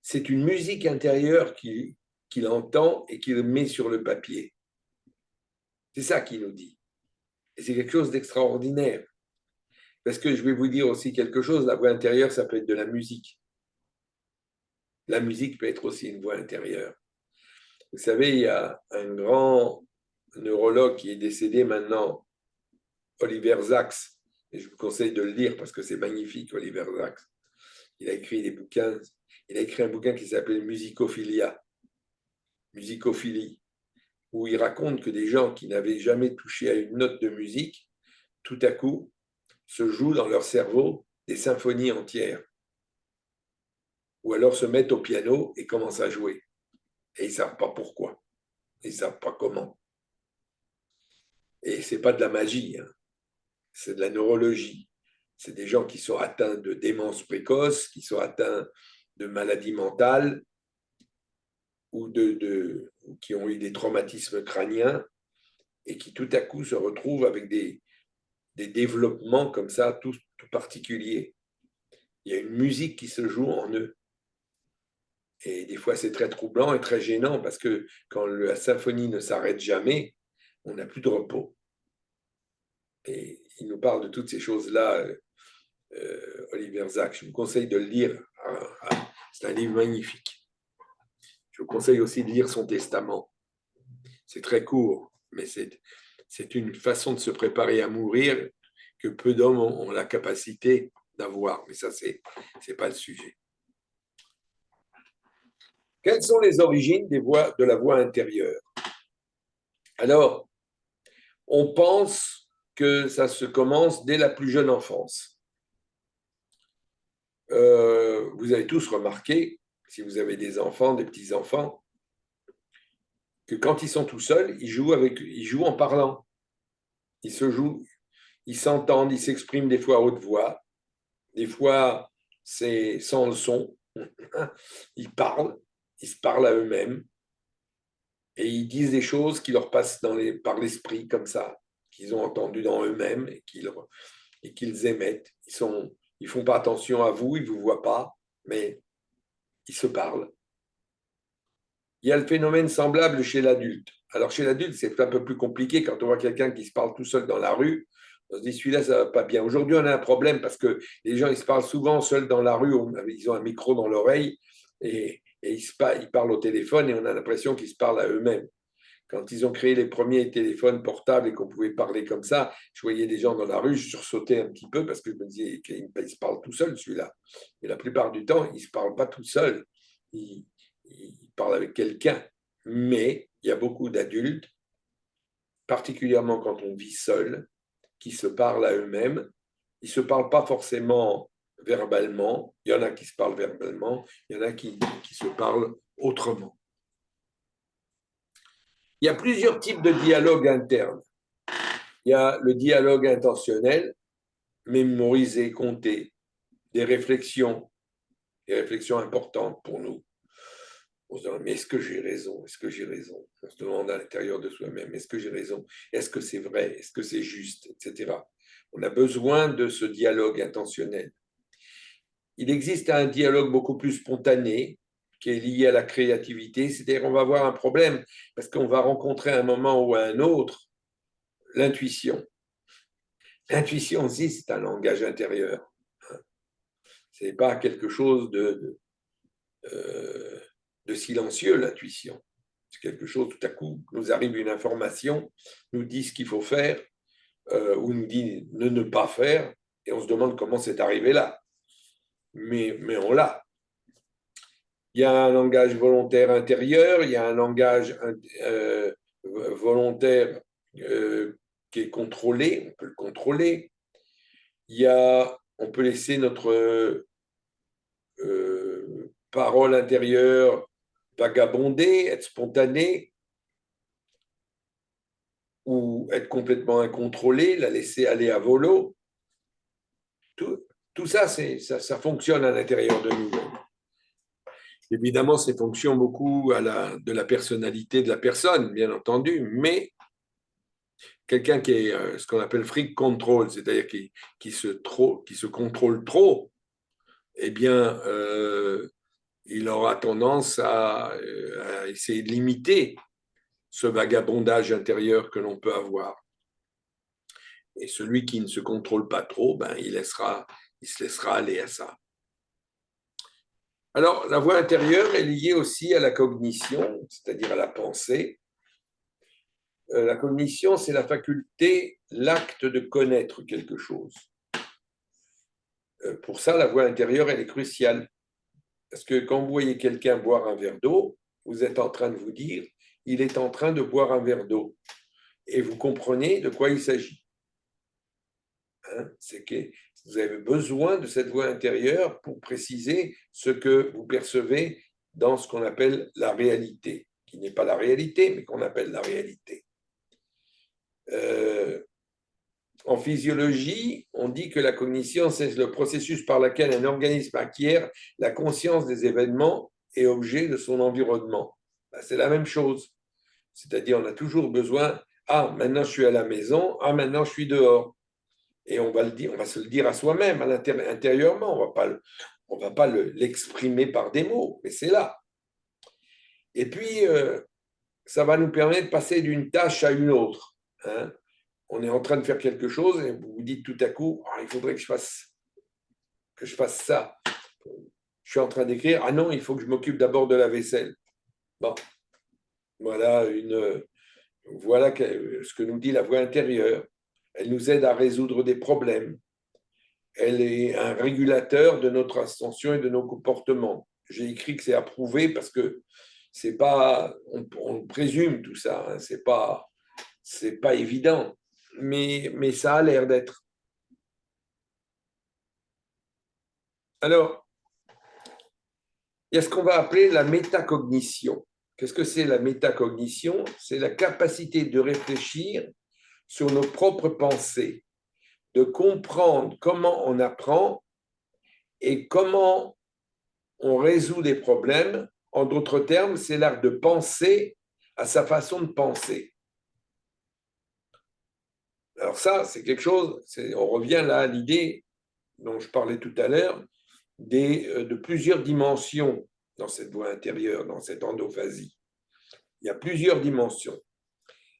C'est une musique intérieure qu'il entend et qu'il met sur le papier. C'est ça qu'il nous dit. Et c'est quelque chose d'extraordinaire. Parce que je vais vous dire aussi quelque chose, la voix intérieure, ça peut être de la musique. La musique peut être aussi une voix intérieure. Vous savez, il y a un grand neurologue qui est décédé maintenant, Oliver Sacks, et je vous conseille de le lire parce que c'est magnifique, Oliver Sacks. Il a écrit des bouquins, il a écrit un bouquin qui s'appelle Musicophilia, Musicophilie, où il raconte que des gens qui n'avaient jamais touché à une note de musique, tout à coup, se jouent dans leur cerveau des symphonies entières. Ou alors se mettent au piano et commencent à jouer. Et ils ne savent pas pourquoi. Ils ne savent pas comment. Et ce n'est pas de la magie, hein. C'est de la neurologie. C'est des gens qui sont atteints de démence précoce, qui sont atteints de maladies mentales ou qui ont eu des traumatismes crâniens et qui tout à coup se retrouvent avec des développements comme ça, tout particuliers. Il y a une musique qui se joue en eux. Et des fois, c'est très troublant et très gênant parce que quand la symphonie ne s'arrête jamais, on n'a plus de repos. Et il nous parle de toutes ces choses-là, Oliver Sacks. Je vous conseille de le lire. C'est un livre magnifique. Je vous conseille aussi de lire son testament. C'est très court, mais c'est une façon de se préparer à mourir que peu d'hommes ont la capacité d'avoir. Mais ça, c'est pas le sujet. Quelles sont les origines de la voix intérieure? Alors, on pense que ça se commence dès la plus jeune enfance. Vous avez tous remarqué, si vous avez des enfants, des petits-enfants, que quand ils sont tout seuls, ils jouent en parlant. Ils se jouent, ils s'entendent, ils s'expriment des fois à haute voix, des fois c'est sans le son. Ils parlent, ils se parlent à eux-mêmes et ils disent des choses qui leur passent par l'esprit comme ça, qu'ils ont entendu dans eux-mêmes et qu'ils émettent. Ils font pas attention à vous, ils vous voient pas, mais ils se parlent. Il y a le phénomène semblable chez l'adulte. Alors chez l'adulte, c'est un peu plus compliqué quand on voit quelqu'un qui se parle tout seul dans la rue. On se dit, celui-là, ça va pas bien. Aujourd'hui, on a un problème parce que les gens, ils se parlent souvent seuls dans la rue, ils ont un micro dans l'oreille et ils parlent au téléphone et on a l'impression qu'ils se parlent à eux-mêmes. Quand ils ont créé les premiers téléphones portables et qu'on pouvait parler comme ça, je voyais des gens dans la rue, je sursautais un petit peu parce que je me disais qu'il se parle tout seul, celui-là. Mais la plupart du temps, il ne se parle pas tout seul. Il parle avec quelqu'un. Mais il y a beaucoup d'adultes, particulièrement quand on vit seul, qui se parlent à eux-mêmes. Ils ne se parlent pas forcément verbalement. Il y en a qui se parlent verbalement, il y en a qui se parlent autrement. Il y a plusieurs types de dialogue interne. Il y a le dialogue intentionnel, mémoriser, compter, des réflexions importantes pour nous. On se demande, mais est-ce que j'ai raison? Est-ce que j'ai raison? On se demande à l'intérieur de soi-même, est-ce que j'ai raison? Est-ce que c'est vrai? Est-ce que c'est juste? Etc. On a besoin de ce dialogue intentionnel. Il existe un dialogue beaucoup plus spontané, qui est lié à la créativité, c'est-à-dire qu'on va avoir un problème, parce qu'on va rencontrer à un moment ou à un autre l'intuition. L'intuition aussi, c'est un langage intérieur. Ce n'est pas quelque chose de silencieux, l'intuition. C'est quelque chose, tout à coup, nous arrive une information, nous dit ce qu'il faut faire, ou nous dit ne pas faire, et on se demande comment c'est arrivé là. Mais on l'a. Il y a un langage volontaire intérieur, il y a un langage volontaire qui est contrôlé, on peut le contrôler. On peut laisser notre parole intérieure vagabonder, être spontanée, ou être complètement incontrôlée, la laisser aller à volo. Tout ça, ça fonctionne à l'intérieur de nous. Évidemment, c'est fonction beaucoup de la personnalité de la personne, bien entendu, mais quelqu'un qui est ce qu'on appelle freak control, c'est-à-dire qui se contrôle trop, eh bien, il aura tendance à essayer de limiter ce vagabondage intérieur que l'on peut avoir. Et celui qui ne se contrôle pas trop, ben, il se laissera aller à ça. Alors, la voix intérieure est liée aussi à la cognition, c'est-à-dire à la pensée. La cognition, c'est la faculté, l'acte de connaître quelque chose. Pour ça, la voix intérieure, elle est cruciale. Parce que quand vous voyez quelqu'un boire un verre d'eau, vous êtes en train de vous dire, il est en train de boire un verre d'eau. Et vous comprenez de quoi il s'agit. C'est que vous avez besoin de cette voix intérieure pour préciser ce que vous percevez dans ce qu'on appelle la réalité, qui n'est pas la réalité, mais qu'on appelle la réalité. En physiologie, on dit que la cognition, c'est le processus par lequel un organisme acquiert la conscience des événements et objets de son environnement. C'est la même chose. C'est-à-dire, on a toujours besoin, maintenant je suis à la maison, maintenant je suis dehors. Et on va se le dire à soi-même, intérieurement. On va pas l'exprimer par des mots, mais c'est là. Et puis, ça va nous permettre de passer d'une tâche à une autre. Hein. On est en train de faire quelque chose et vous vous dites tout à coup, ah, il faudrait que je fasse ça. Je suis en train d'écrire, ah non, il faut que je m'occupe d'abord de la vaisselle. Bon, voilà, voilà ce que nous dit la voix intérieure. Elle nous aide à résoudre des problèmes. Elle est un régulateur de notre ascension et de nos comportements. J'ai écrit que c'est approuvé parce que c'est pas, on présume tout ça, hein, c'est pas évident, mais ça a l'air d'être. Alors, il y a ce qu'on va appeler la métacognition. Qu'est-ce que c'est la métacognition? C'est la capacité de réfléchir sur nos propres pensées, de comprendre comment on apprend et comment on résout des problèmes. En d'autres termes, c'est l'art de penser à sa façon de penser. Alors ça, c'est quelque chose, on revient là à l'idée dont je parlais tout à l'heure, de plusieurs dimensions dans cette voie intérieure, dans cette endophasie. Il y a plusieurs dimensions.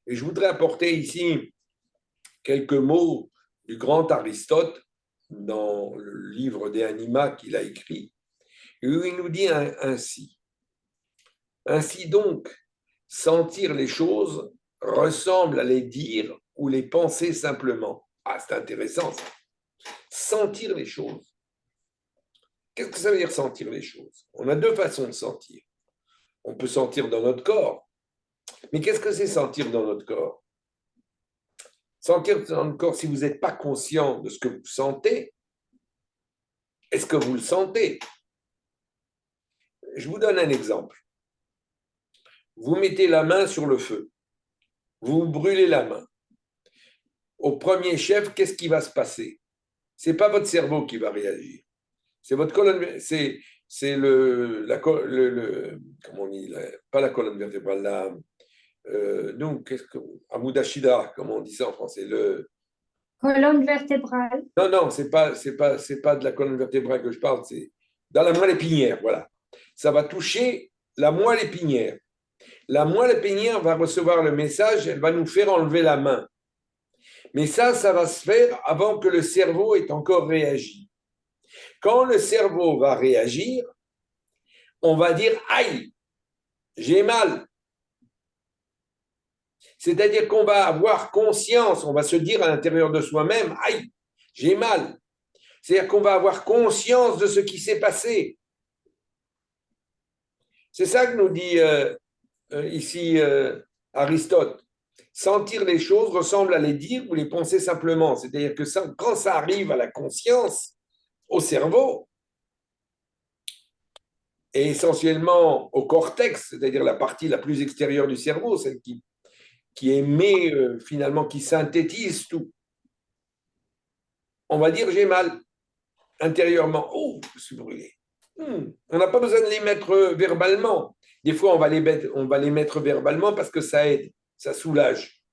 Et je voudrais apporter ici quelques mots du grand Aristote dans le livre des Anima qu'il a écrit, où il nous dit ainsi. Ainsi donc, sentir les choses ressemble à les dire ou les penser simplement. Ah, c'est intéressant ça. Sentir les choses. Qu'est-ce que ça veut dire sentir les choses? On a deux façons de sentir. On peut sentir dans notre corps. Mais qu'est-ce que c'est sentir dans notre corps? Sentir dans notre corps, si vous n'êtes pas conscient de ce que vous sentez, est-ce que vous le sentez? Je vous donne un exemple. Vous mettez la main sur le feu. Vous brûlez la main. Au premier chef, qu'est-ce qui va se passer? Ce n'est pas votre cerveau qui va réagir. C'est votre colonne, c'est comment on dit, pas la colonne vertébrale, donc, qu'est-ce que, Amudashida, comment on dit ça en français, Colonne vertébrale. non, c'est pas de la colonne vertébrale que je parle, c'est dans la moelle épinière, voilà. Ça va toucher la moelle épinière. La moelle épinière va recevoir le message, elle va nous faire enlever la main. Mais ça va se faire avant que le cerveau ait encore réagi. Quand le cerveau va réagir, on va dire « aïe, j'ai mal ». C'est-à-dire qu'on va avoir conscience, on va se dire à l'intérieur de soi-même « aïe, j'ai mal ». C'est-à-dire qu'on va avoir conscience de ce qui s'est passé. C'est ça que nous dit ici Aristote. Sentir les choses ressemble à les dire ou les penser simplement. C'est-à-dire que quand ça arrive à la conscience, au cerveau, et essentiellement au cortex, c'est-à-dire la partie la plus extérieure du cerveau, celle qui émet finalement, qui synthétise tout, on va dire j'ai mal intérieurement. Oh, je suis brûlé. On n'a pas besoin de les mettre verbalement. Des fois, on va les mettre verbalement parce que ça aide, ça soulage,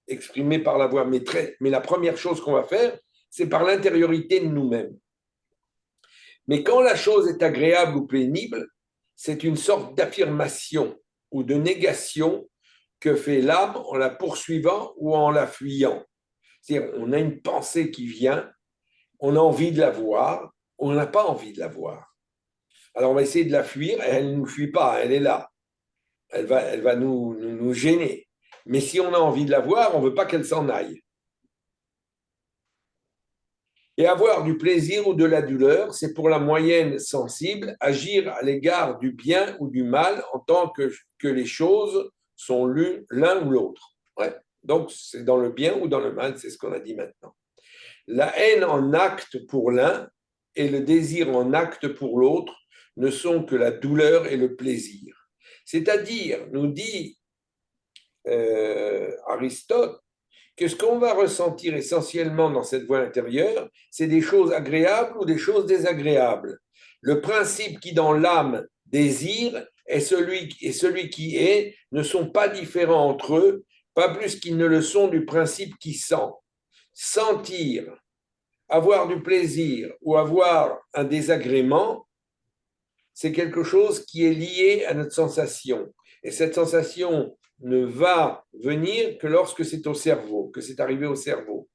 exprimé par la voix. Mais la première chose qu'on va faire, c'est par l'intériorité de nous-mêmes. Mais quand la chose est agréable ou pénible, c'est une sorte d'affirmation ou de négation que fait l'âme en la poursuivant ou en la fuyant. C'est-à-dire, on a une pensée qui vient, on a envie de la voir, on n'a pas envie de la voir. Alors on va essayer de la fuir, et elle ne nous fuit pas, elle est là. Elle va nous gêner. Mais si on a envie de la voir, on ne veut pas qu'elle s'en aille. Et avoir du plaisir ou de la douleur, c'est pour la moyenne sensible agir à l'égard du bien ou du mal en tant que les choses sont l'un ou l'autre. Ouais. Donc, c'est dans le bien ou dans le mal, c'est ce qu'on a dit maintenant. La haine en acte pour l'un et le désir en acte pour l'autre ne sont que la douleur et le plaisir. C'est-à-dire, nous dit Aristote, que ce qu'on va ressentir essentiellement dans cette voie intérieure, c'est des choses agréables ou des choses désagréables. Le principe qui dans l'âme désire et celui qui est ne sont pas différents entre eux, pas plus qu'ils ne le sont du principe qui sent. Sentir, avoir du plaisir ou avoir un désagrément c'est quelque chose qui est lié à notre sensation. Et cette sensation ne va venir que lorsque c'est au cerveau, que c'est arrivé au cerveau.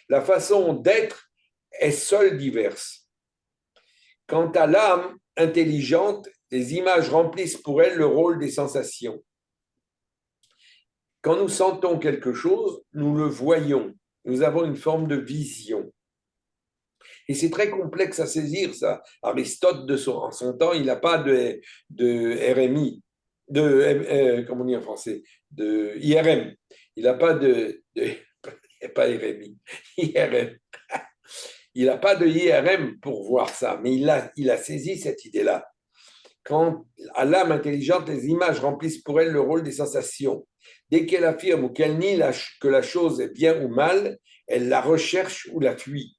La façon d'être est seule diverse. Quant à l'âme intelligente, les images remplissent pour elle le rôle des sensations. Quand nous sentons quelque chose, nous le voyons. Nous avons une forme de vision. Et c'est très complexe à saisir, ça. Aristote, en son temps, il n'a pas de RMI, comment on dit en français, de IRM. Il n'a pas pas RMI, IRM. Il n'a pas de IRM pour voir ça, mais il a saisi cette idée-là. Quand à l'âme intelligente, les images remplissent pour elle le rôle des sensations. Dès qu'elle affirme ou qu'elle nie que la chose est bien ou mal, elle la recherche ou la fuit.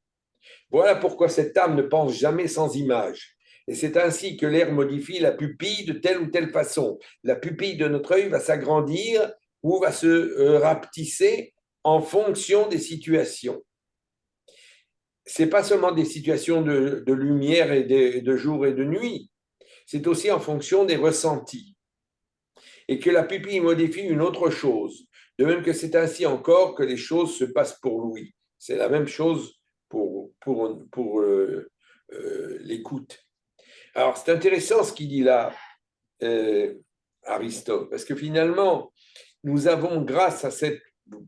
Voilà pourquoi cette âme ne pense jamais sans image. Et c'est ainsi que l'air modifie la pupille de telle ou telle façon. La pupille de notre œil va s'agrandir ou va se rapetisser en fonction des situations. Ce n'est pas seulement des situations de lumière et de jour et de nuit, c'est aussi en fonction des ressentis. Et que la pupille modifie une autre chose. De même que c'est ainsi encore que les choses se passent pour l'ouïe. C'est la même chose pour l'écoute. Alors, c'est intéressant ce qu'il dit là, Aristote, parce que finalement, nous avons, grâce à cette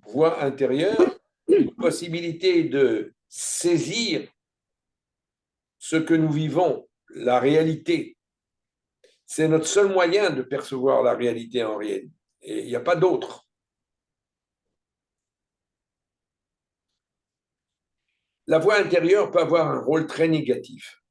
voix intérieure, une possibilité de saisir ce que nous vivons, la réalité. C'est notre seul moyen de percevoir la réalité en réel. Et il n'y a pas d'autre. La voix intérieure peut avoir un rôle très négatif.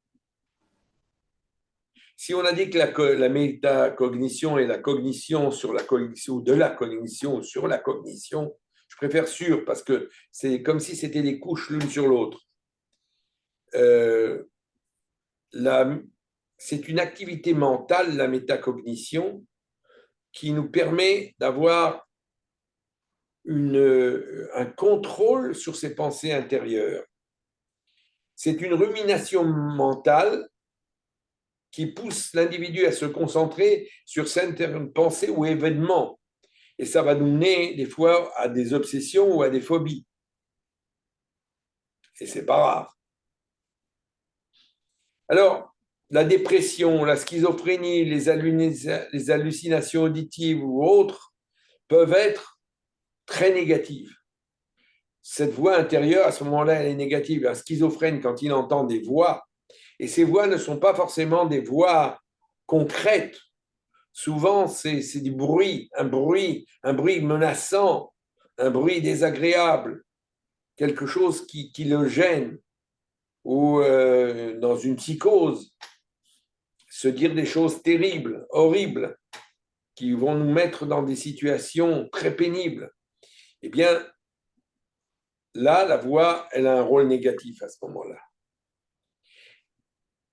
Si on a dit que la métacognition est la cognition sur la cognition, ou de la cognition sur la cognition, je préfère sûr parce que c'est comme si c'était des couches l'une sur l'autre. C'est une activité mentale, la métacognition, qui nous permet d'avoir un contrôle sur ses pensées intérieures. C'est une rumination mentale qui pousse l'individu à se concentrer sur certaines pensées ou événements. Et ça va nous mener des fois à des obsessions ou à des phobies. Et c'est pas rare. Alors, la dépression, la schizophrénie, les hallucinations auditives ou autres peuvent être très négatives. Cette voix intérieure, à ce moment-là, elle est négative. Un schizophrène, quand il entend des voix, et ces voix ne sont pas forcément des voix concrètes. Souvent, c'est du bruit, un bruit menaçant, un bruit désagréable, quelque chose qui le gêne, ou dans une psychose, se dire des choses terribles, horribles, qui vont nous mettre dans des situations très pénibles. Eh bien, là, la voix, elle a un rôle négatif à ce moment-là.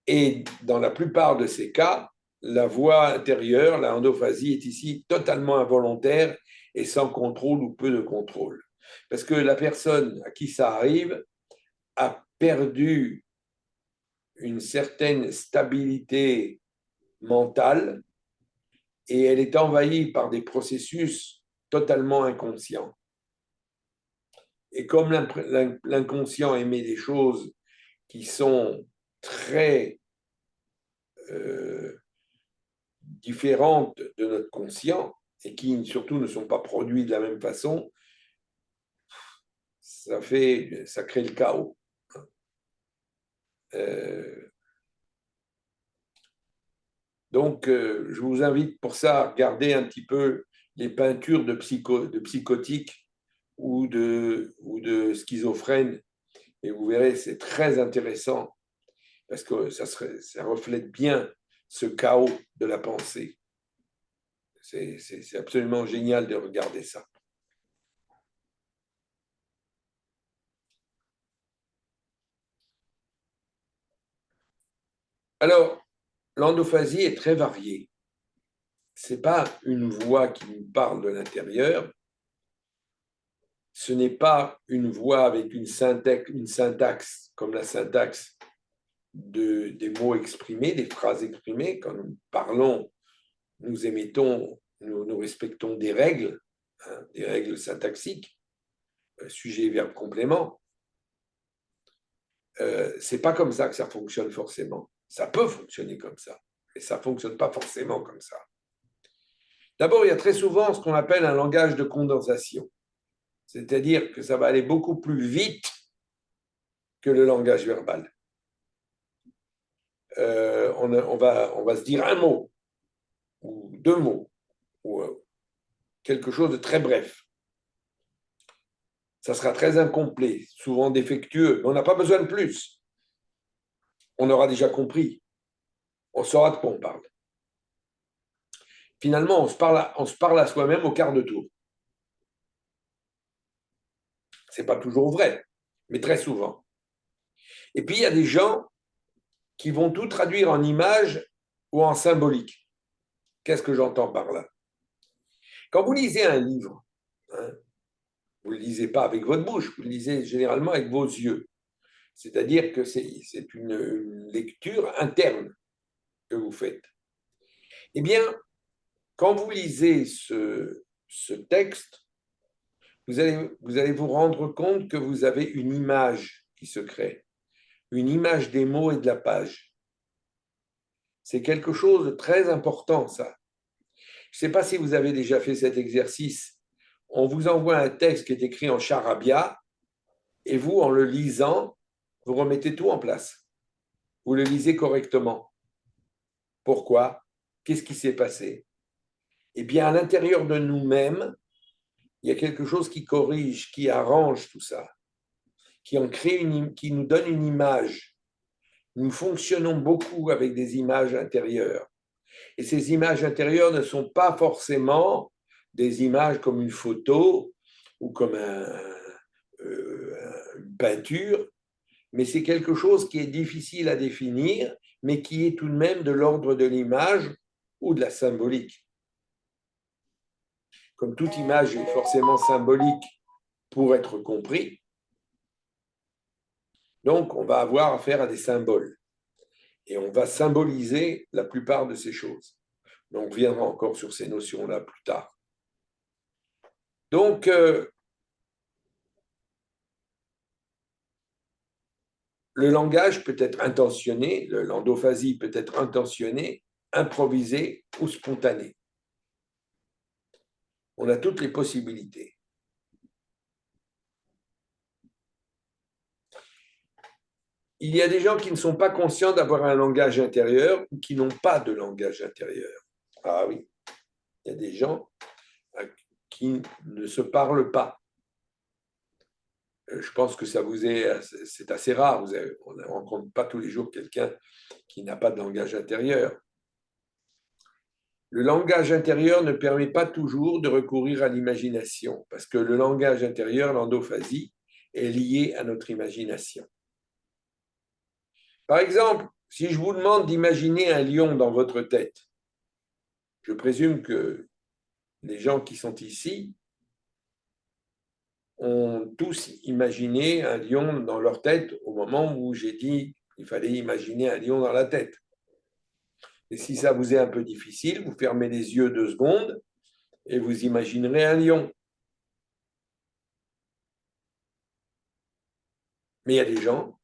Et dans la plupart de ces cas, la voix intérieure, la endophasie, est ici totalement involontaire et sans contrôle ou peu de contrôle. Parce que la personne à qui ça arrive a perdu une certaine stabilité mentale et elle est envahie par des processus totalement inconscients. Et comme l'inconscient émet des choses qui sont très différentes de notre conscient et qui surtout ne sont pas produits de la même façon, ça crée le chaos. Donc, je vous invite pour ça à regarder un petit peu les peintures de psychotiques ou de schizophrènes, et vous verrez, c'est très intéressant parce que ça reflète bien ce chaos de la pensée. C'est absolument génial de regarder ça. Alors, l'endophasie est très variée. Ce n'est pas une voix qui nous parle de l'intérieur, ce n'est pas une voix avec une syntaxe comme la syntaxe des mots exprimés, des phrases exprimées. Quand nous parlons, nous émettons, nous respectons des règles, hein, des règles syntaxiques, sujet, verbe, complément. C'est pas comme ça que ça fonctionne forcément. Ça peut fonctionner comme ça, mais ça fonctionne pas forcément comme ça. D'abord, il y a très souvent ce qu'on appelle un langage de condensation, c'est-à-dire que ça va aller beaucoup plus vite que le langage verbal. On va se dire un mot, ou deux mots, ou quelque chose de très bref. Ça sera très incomplet, souvent défectueux, mais on n'a pas besoin de plus. On aura déjà compris. On saura de quoi on parle. Finalement, on se parle à soi-même au quart de tour. Ce n'est pas toujours vrai, mais très souvent. Et puis, il y a des gens qui vont tout traduire en images ou en symbolique. Qu'est-ce que j'entends par là? Quand vous lisez un livre, hein, vous ne le lisez pas avec votre bouche, vous le lisez généralement avec vos yeux. C'est-à-dire que c'est une lecture interne que vous faites. Eh bien, quand vous lisez ce texte, vous allez vous rendre compte que vous avez une image qui se crée, une image des mots et de la page. C'est quelque chose de très important, ça. Je ne sais pas si vous avez déjà fait cet exercice. On vous envoie un texte qui est écrit en charabia et vous, en le lisant, vous remettez tout en place. Vous le lisez correctement. Pourquoi? Qu'est-ce qui s'est passé? Eh bien, à l'intérieur de nous-mêmes, il y a quelque chose qui corrige, qui arrange tout ça, qui nous donne une image. Nous fonctionnons beaucoup avec des images intérieures. Et ces images intérieures ne sont pas forcément des images comme une photo ou comme une peinture, mais c'est quelque chose qui est difficile à définir, mais qui est tout de même de l'ordre de l'image ou de la symbolique. Comme toute image est forcément symbolique pour être compris, donc on va avoir affaire à des symboles. Et on va symboliser la plupart de ces choses. Donc, on reviendra encore sur ces notions-là plus tard. Donc, le langage peut être intentionné, l'endophasie peut être intentionnée, improvisée ou spontanée. On a toutes les possibilités. Il y a des gens qui ne sont pas conscients d'avoir un langage intérieur ou qui n'ont pas de langage intérieur. Ah oui, il y a des gens qui ne se parlent pas. Je pense que c'est assez rare. On ne rencontre pas tous les jours quelqu'un qui n'a pas de langage intérieur. Le langage intérieur ne permet pas toujours de recourir à l'imagination, parce que le langage intérieur, l'endophasie, est lié à notre imagination. Par exemple, si je vous demande d'imaginer un lion dans votre tête, je présume que les gens qui sont ici ont tous imaginé un lion dans leur tête au moment où j'ai dit qu'il fallait imaginer un lion dans la tête. Et si ça vous est un peu difficile, vous fermez les yeux 2 secondes et vous imaginerez un lion. Mais il y a des gens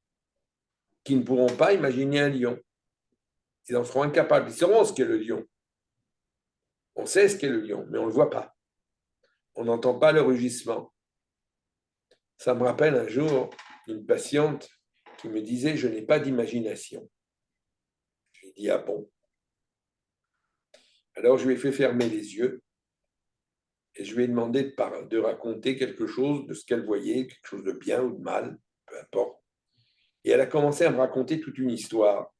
qui ne pourront pas imaginer un lion. Ils en seront incapables. Ils sauront ce qu'est le lion. On sait ce qu'est le lion, mais on ne le voit pas. On n'entend pas le rugissement. Ça me rappelle un jour une patiente qui me disait « Je n'ai pas d'imagination ». Je lui ai dit « Ah bon ?» Alors je lui ai fait fermer les yeux et je lui ai demandé de raconter quelque chose de ce qu'elle voyait, quelque chose de bien ou de mal, peu importe. Et elle a commencé à me raconter toute une histoire.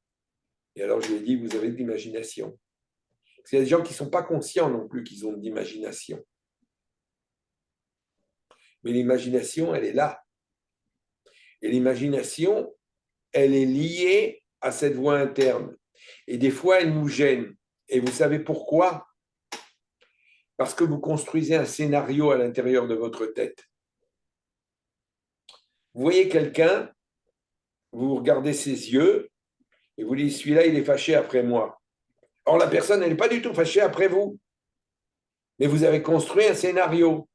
Et alors je lui ai dit « Vous avez de l'imagination ». Parce qu'il y a des gens qui ne sont pas conscients non plus qu'ils ont de l'imagination. Mais l'imagination, elle est là. Et l'imagination, elle est liée à cette voix interne. Et des fois, elle nous gêne. Et vous savez pourquoi? Parce que vous construisez un scénario à l'intérieur de votre tête. Vous voyez quelqu'un, vous regardez ses yeux, et vous dites, celui-là, il est fâché après moi. Or, la personne, elle n'est pas du tout fâchée après vous. Mais vous avez construit un scénario.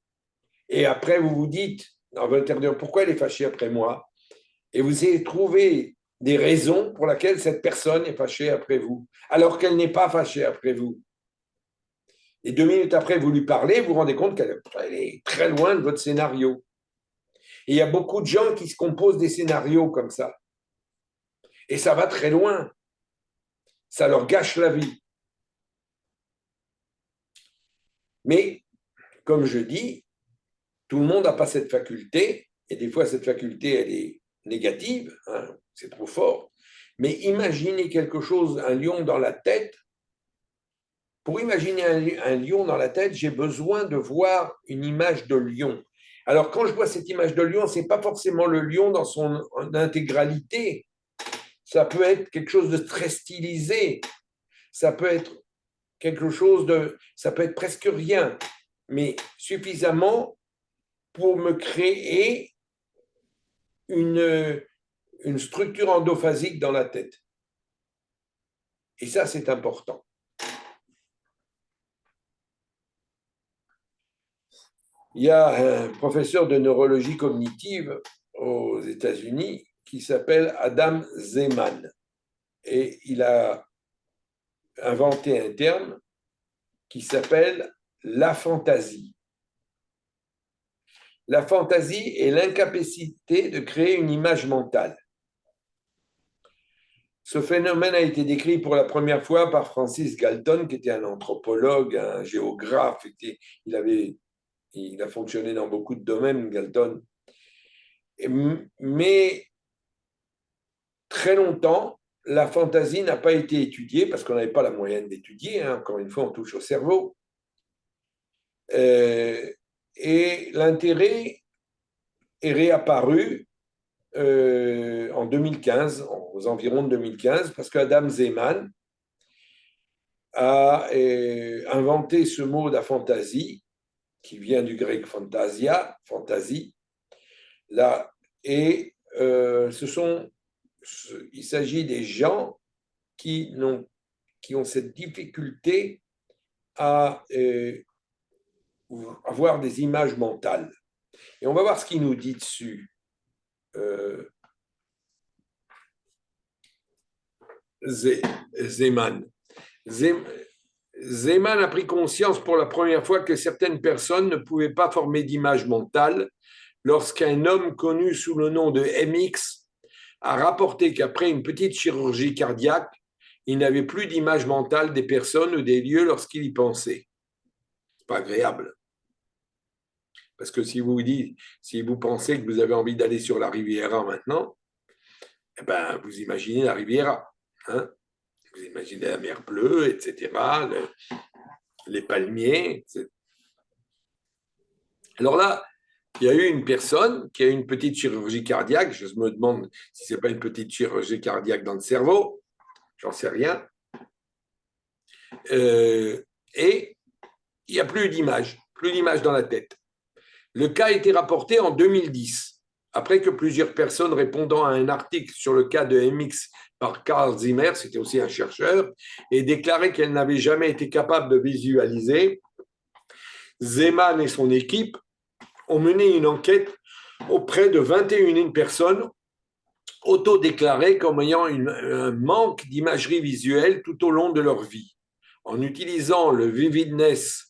Et après, vous vous dites, dans votre intérieur, pourquoi elle est fâchée après moi? Et vous essayez de trouver des raisons pour lesquelles cette personne est fâchée après vous, alors qu'elle n'est pas fâchée après vous. Et 2 minutes après, vous lui parlez, vous vous rendez compte qu'elle est très loin de votre scénario. Et il y a beaucoup de gens qui se composent des scénarios comme ça. Et ça va très loin. Ça leur gâche la vie. Mais, comme je dis, tout le monde n'a pas cette faculté. Et des fois, cette faculté, elle est négative. Hein, c'est trop fort. Mais imaginez quelque chose, un lion dans la tête. Pour imaginer un lion dans la tête, j'ai besoin de voir une image de lion. Alors, quand je vois cette image de lion, ce n'est pas forcément le lion dans son intégralité. Ça peut être quelque chose de très stylisé. Ça peut être quelque chose de... Ça peut être presque rien, mais suffisamment pour me créer une structure endophasique dans la tête. Et ça, c'est important. Il y a un professeur de neurologie cognitive aux États-Unis qui s'appelle Adam Zeman. Et il a inventé un terme qui s'appelle l'aphantasie. La fantaisie est l'incapacité de créer une image mentale. Ce phénomène a été décrit pour la première fois par Francis Galton, qui était un anthropologue, un géographe. Il a fonctionné dans beaucoup de domaines, Galton. Mais très longtemps, la fantaisie n'a pas été étudiée parce qu'on n'avait pas la moyenne d'étudier. Hein. Encore une fois, on touche au cerveau. Et l'intérêt est réapparu en 2015, aux environs de 2015, parce qu'Adam Zeman a inventé ce mot d'aphantasie, qui vient du grec fantasia, fantaisie, là, et il s'agit des gens qui ont cette difficulté à avoir des images mentales. Et on va voir ce qu'il nous dit dessus. Zeman. Zeman a pris conscience pour la première fois que certaines personnes ne pouvaient pas former d'image mentale lorsqu'un homme connu sous le nom de MX a rapporté qu'après une petite chirurgie cardiaque, il n'avait plus d'image mentale des personnes ou des lieux lorsqu'il y pensait. C'est pas agréable. Parce que si vous pensez que vous avez envie d'aller sur la Riviera maintenant, eh ben, vous imaginez la Riviera. Hein? Vous imaginez la mer bleue, etc., les palmiers. Etc. Alors là, il y a eu une personne qui a eu une petite chirurgie cardiaque. Je me demande si ce n'est pas une petite chirurgie cardiaque dans le cerveau. J'en sais rien. Et il n'y a plus d'image dans la tête. Le cas a été rapporté en 2010, après que plusieurs personnes répondant à un article sur le cas de MX par Carl Zimmer, c'était aussi un chercheur, et déclaré qu'elle n'avait jamais été capable de visualiser. Zeman et son équipe ont mené une enquête auprès de 21 personnes autodéclarées comme ayant un manque d'imagerie visuelle tout au long de leur vie, en utilisant le Vividness.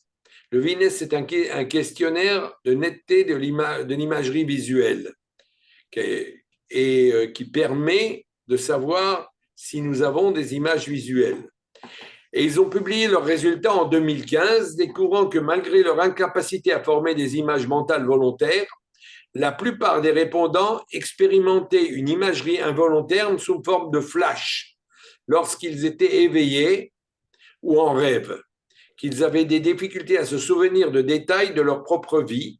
Le Vividness, c'est un questionnaire de netteté de l'imagerie visuelle qui permet de savoir si nous avons des images visuelles. Et ils ont publié leurs résultats en 2015, découvrant que malgré leur incapacité à former des images mentales volontaires, la plupart des répondants expérimentaient une imagerie involontaire sous forme de flash lorsqu'ils étaient éveillés ou en rêve, qu'ils avaient des difficultés à se souvenir de détails de leur propre vie.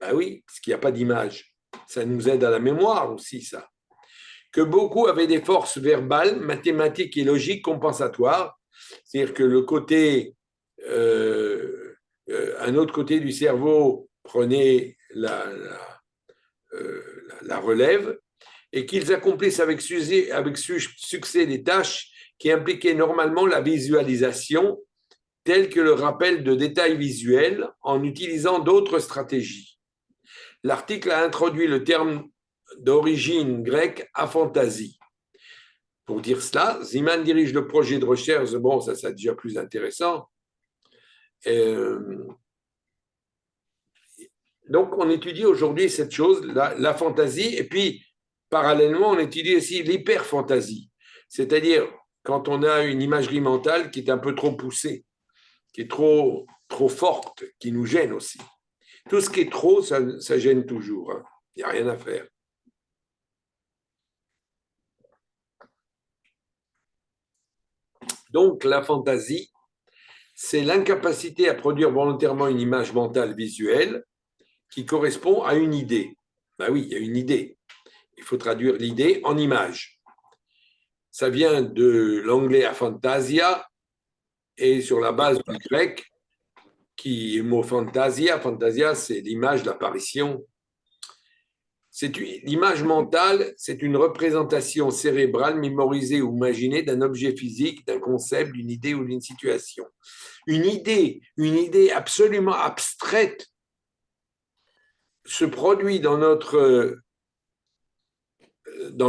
Ben oui, parce qu'il n'y a pas d'image. Ça nous aide à la mémoire aussi, ça. Que beaucoup avaient des forces verbales, mathématiques et logiques compensatoires, c'est-à-dire que un autre côté du cerveau prenait la relève, et qu'ils accomplissent avec succès des tâches qui impliquaient normalement la visualisation, telle que le rappel de détails visuels en utilisant d'autres stratégies. L'article a introduit le terme d'origine grecque aphantasie. Pour dire cela, Zeeman dirige le projet de recherche, bon, ça c'est déjà plus intéressant. Donc, on étudie aujourd'hui cette chose, la fantaisie, et puis, parallèlement, on étudie aussi l'hyperfantaisie, c'est-à-dire quand on a une imagerie mentale qui est un peu trop poussée, qui est trop forte, qui nous gêne aussi. Tout ce qui est trop, ça gêne toujours. Hein. Il n'y a rien à faire. Donc, la fantaisie, c'est l'incapacité à produire volontairement une image mentale visuelle qui correspond à une idée. Ben oui, il y a une idée. Il faut traduire l'idée en image. Ça vient de l'anglais aphantasia et sur la base du grec, qui est le mot fantasia. Fantasia, c'est l'image d'apparition. L'image mentale, c'est une représentation cérébrale mémorisée ou imaginée d'un objet physique, d'un concept, d'une idée ou d'une situation. Une idée absolument abstraite se produit dans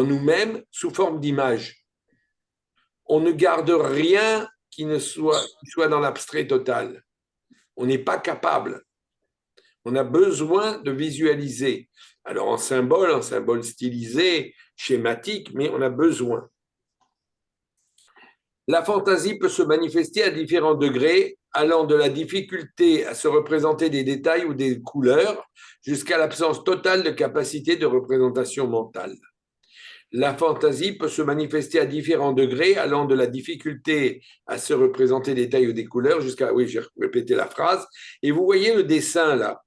nous-mêmes sous forme d'image. On ne garde rien qui soit dans l'abstrait total. On n'est pas capable. On a besoin de visualiser. Alors en symbole stylisé, schématique, mais on a besoin. La fantaisie peut se manifester à différents degrés, allant de la difficulté à se représenter des détails ou des couleurs jusqu'à l'absence totale de capacité de représentation mentale. La fantaisie peut se manifester à différents degrés, allant de la difficulté à se représenter des détails ou des couleurs jusqu'à... Oui, j'ai répété la phrase. Et vous voyez le dessin là.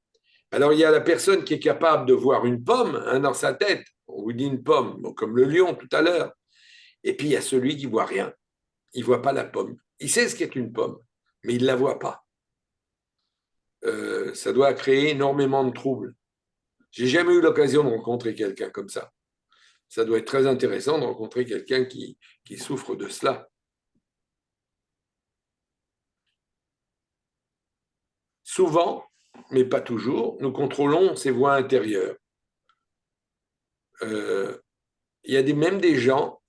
Alors, il y a la personne qui est capable de voir une pomme dans sa tête. On vous dit une pomme, bon, comme le lion tout à l'heure. Et puis, il y a celui qui ne voit rien. Il ne voit pas la pomme. Il sait ce qu'est une pomme, mais il ne la voit pas. Ça doit créer énormément de troubles. J'ai jamais eu l'occasion de rencontrer quelqu'un comme ça. Ça doit être très intéressant de rencontrer quelqu'un qui souffre de cela. Souvent, mais pas toujours, nous contrôlons ces voix intérieures. Il y a même des gens,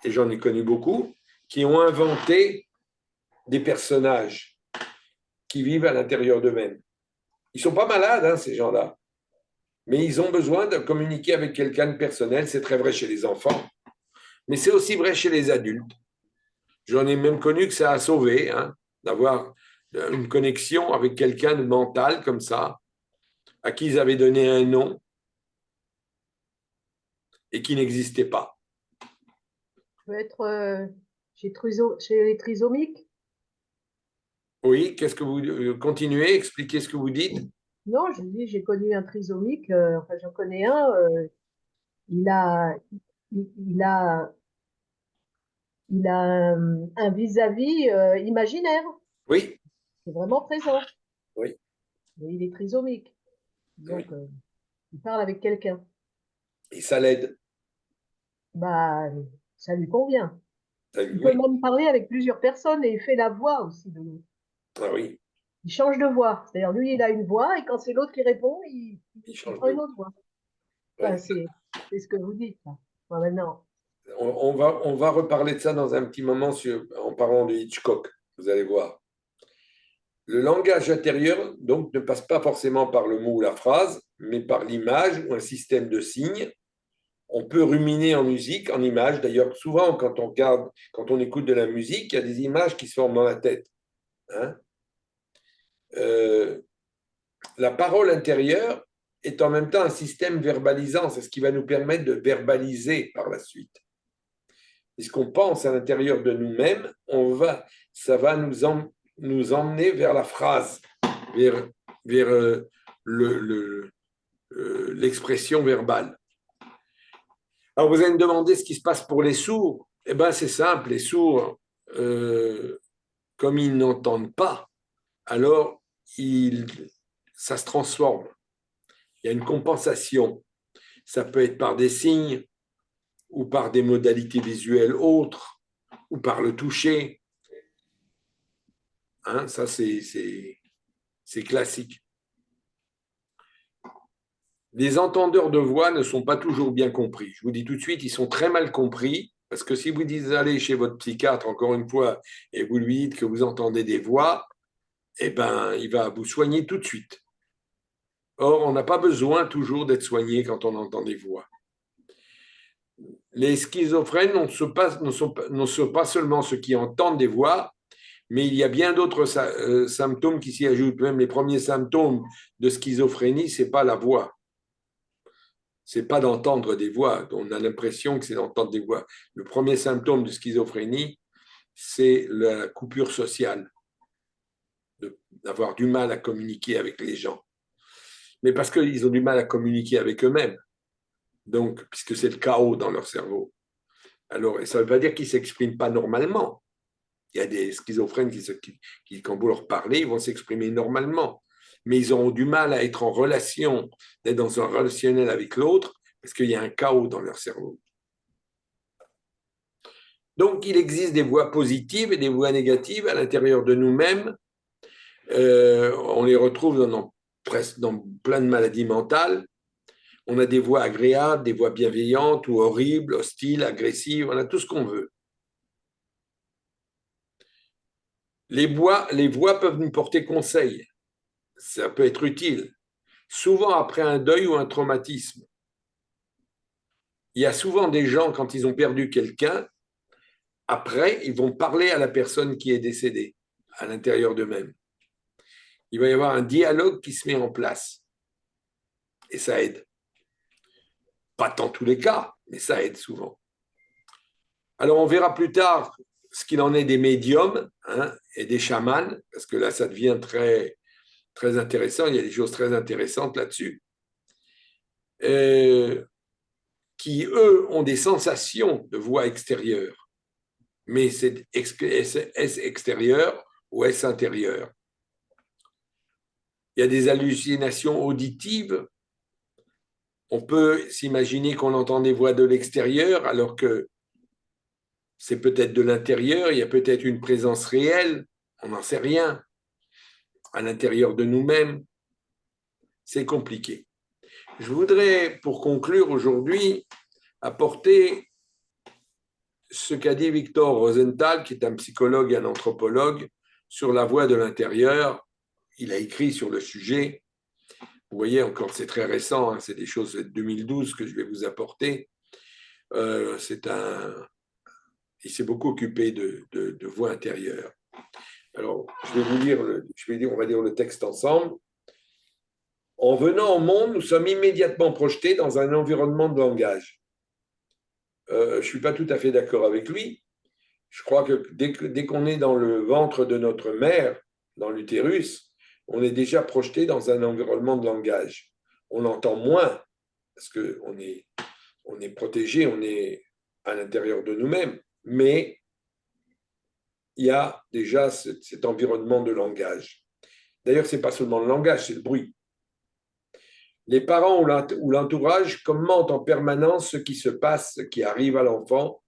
et j'en ai connu beaucoup, qui ont inventé des personnages qui vivent à l'intérieur d'eux-mêmes. Ils ne sont pas malades, hein, ces gens-là, mais ils ont besoin de communiquer avec quelqu'un de personnel. C'est très vrai chez les enfants, mais c'est aussi vrai chez les adultes. J'en ai même connu que ça a sauvé, hein, d'avoir une connexion avec quelqu'un de mental comme ça, à qui ils avaient donné un nom et qui n'existait pas. Peut être chez les trisomiques? Oui, qu'est-ce que vous continuez, expliquez ce que vous dites. Non, je dis, j'ai connu un trisomique, enfin j'en connais un, il a, il a, il a un vis-à-vis imaginaire, Oui, qui est vraiment présent. oui. Mais il est trisomique, donc Oui. il parle avec quelqu'un. Et ça l'aide. Bah, ça lui convient. Il peut Oui. même parler avec plusieurs personnes et il fait la voix aussi de l'autre. Ah oui, Il change de voix. C'est-à-dire, lui, il a une voix et quand c'est l'autre qui répond, il il change prend de une voix. autre voix. Enfin, Oui. c'est ce que vous dites, là. Enfin, maintenant. On va reparler de ça dans un petit moment en parlant de Hitchcock. Vous allez voir. Le langage intérieur, donc, ne passe pas forcément par le mot ou la phrase, mais par l'image ou un système de signes. On peut ruminer en musique, en images. D'ailleurs, souvent, quand on écoute de la musique, il y a des images qui se forment dans la tête. Hein. La parole intérieure est en même temps un système verbalisant. C'est ce qui va nous permettre de verbaliser par la suite. Puisqu'on pense à l'intérieur de nous-mêmes, ça va nous emmener vers la phrase, vers l'expression verbale. Alors, vous allez me demander ce qui se passe pour les sourds. Eh bien, c'est simple, les sourds, comme ils n'entendent pas, alors ça se transforme. Il y a une compensation. Ça peut être par des signes, ou par des modalités visuelles autres, ou par le toucher. Hein, ça, c'est classique. Les entendeurs de voix ne sont pas toujours bien compris. Je vous dis tout de suite, ils sont très mal compris, parce que si vous dites allez chez votre psychiatre, encore une fois, et vous lui dites que vous entendez des voix, eh ben, il va vous soigner tout de suite. Or, on n'a pas besoin toujours d'être soigné quand on entend des voix. Les schizophrènes ne sont pas seulement ceux qui entendent des voix, mais il y a bien d'autres symptômes qui s'y ajoutent. Même les premiers symptômes de schizophrénie, ce n'est pas la voix. Ce n'est pas d'entendre des voix. On a l'impression que c'est d'entendre des voix. Le premier symptôme de schizophrénie, c'est la coupure sociale, d'avoir du mal à communiquer avec les gens. Mais parce qu'ils ont du mal à communiquer avec eux-mêmes. Donc, puisque c'est le chaos dans leur cerveau. Alors, ça ne veut pas dire qu'ils ne s'expriment pas normalement. Il y a des schizophrènes qui, quand vous leur parlez, ils vont s'exprimer normalement. Mais ils auront du mal à être en relation, d'être dans un relationnel avec l'autre, parce qu'il y a un chaos dans leur cerveau. Donc, il existe des voix positives et des voix négatives à l'intérieur de nous-mêmes. On les retrouve dans plein de maladies mentales. On a des voix agréables, des voix bienveillantes ou horribles, hostiles, agressives, on a tout ce qu'on veut. Les voix peuvent nous porter conseil. Ça peut être utile. Souvent après un deuil ou un traumatisme. Il y a souvent des gens, quand ils ont perdu quelqu'un, après, ils vont parler à la personne qui est décédée, à l'intérieur d'eux-mêmes. Il va y avoir un dialogue qui se met en place. Et ça aide. Pas dans tous les cas, mais ça aide souvent. Alors, on verra plus tard ce qu'il en est des médiums et des chamans, parce que là, ça devient très, très intéressant. Il y a des choses très intéressantes là-dessus. Qui, eux, ont des sensations de voix extérieure. Mais est-ce extérieur ou est-ce intérieur? Il y a des hallucinations auditives. On peut s'imaginer qu'on entend des voix de l'extérieur, alors que c'est peut-être de l'intérieur, il y a peut-être une présence réelle, on n'en sait rien, à l'intérieur de nous-mêmes. C'est compliqué. Je voudrais, pour conclure aujourd'hui, apporter ce qu'a dit Victor Rosenthal, qui est un psychologue et un anthropologue, sur la voix de l'intérieur. Il a écrit sur le sujet. Vous voyez, encore, c'est très récent, c'est des choses de 2012 que je vais vous apporter. Il s'est beaucoup occupé de voix intérieure. Alors, je vais vous lire, on va lire le texte ensemble. En venant au monde, nous sommes immédiatement projetés dans un environnement de langage. Je ne suis pas tout à fait d'accord avec lui. Je crois que dès qu'on est dans le ventre de notre mère, dans l'utérus, on est déjà projeté dans un environnement de langage. On entend moins, parce qu'on est protégé, on est à l'intérieur de nous-mêmes, mais il y a déjà cet environnement de langage. D'ailleurs, ce n'est pas seulement le langage, c'est le bruit. Les parents ou l'entourage commentent en permanence ce qui se passe, ce qui arrive à l'enfant.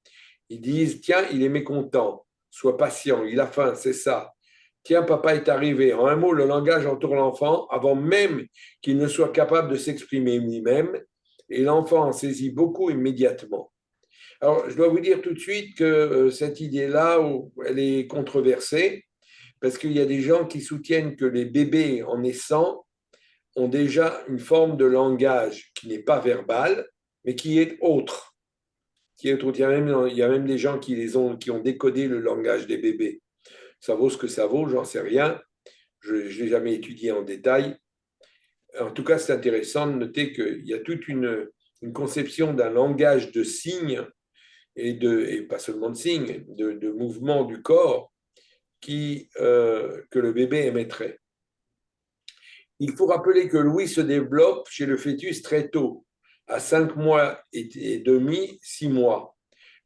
Ils disent, tiens, il est mécontent, sois patient, il a faim, c'est ça. Tiens, papa est arrivé. En un mot, le langage entoure l'enfant avant même qu'il ne soit capable de s'exprimer lui-même, et l'enfant en saisit beaucoup immédiatement. Alors, je dois vous dire tout de suite que cette idée-là, elle est controversée, parce qu'il y a des gens qui soutiennent que les bébés en naissant ont déjà une forme de langage qui n'est pas verbal, mais qui est autre. Il y a même des gens qui ont décodé le langage des bébés. Ça vaut ce que ça vaut, j'en sais rien. Je ne l'ai jamais étudié en détail. En tout cas, c'est intéressant de noter qu'il y a toute une conception d'un langage de signes, et pas seulement de signes, de mouvements du corps que le bébé émettrait. Il faut rappeler que l'ouïe se développe chez le fœtus très tôt, à 5 mois et demi, 6 mois.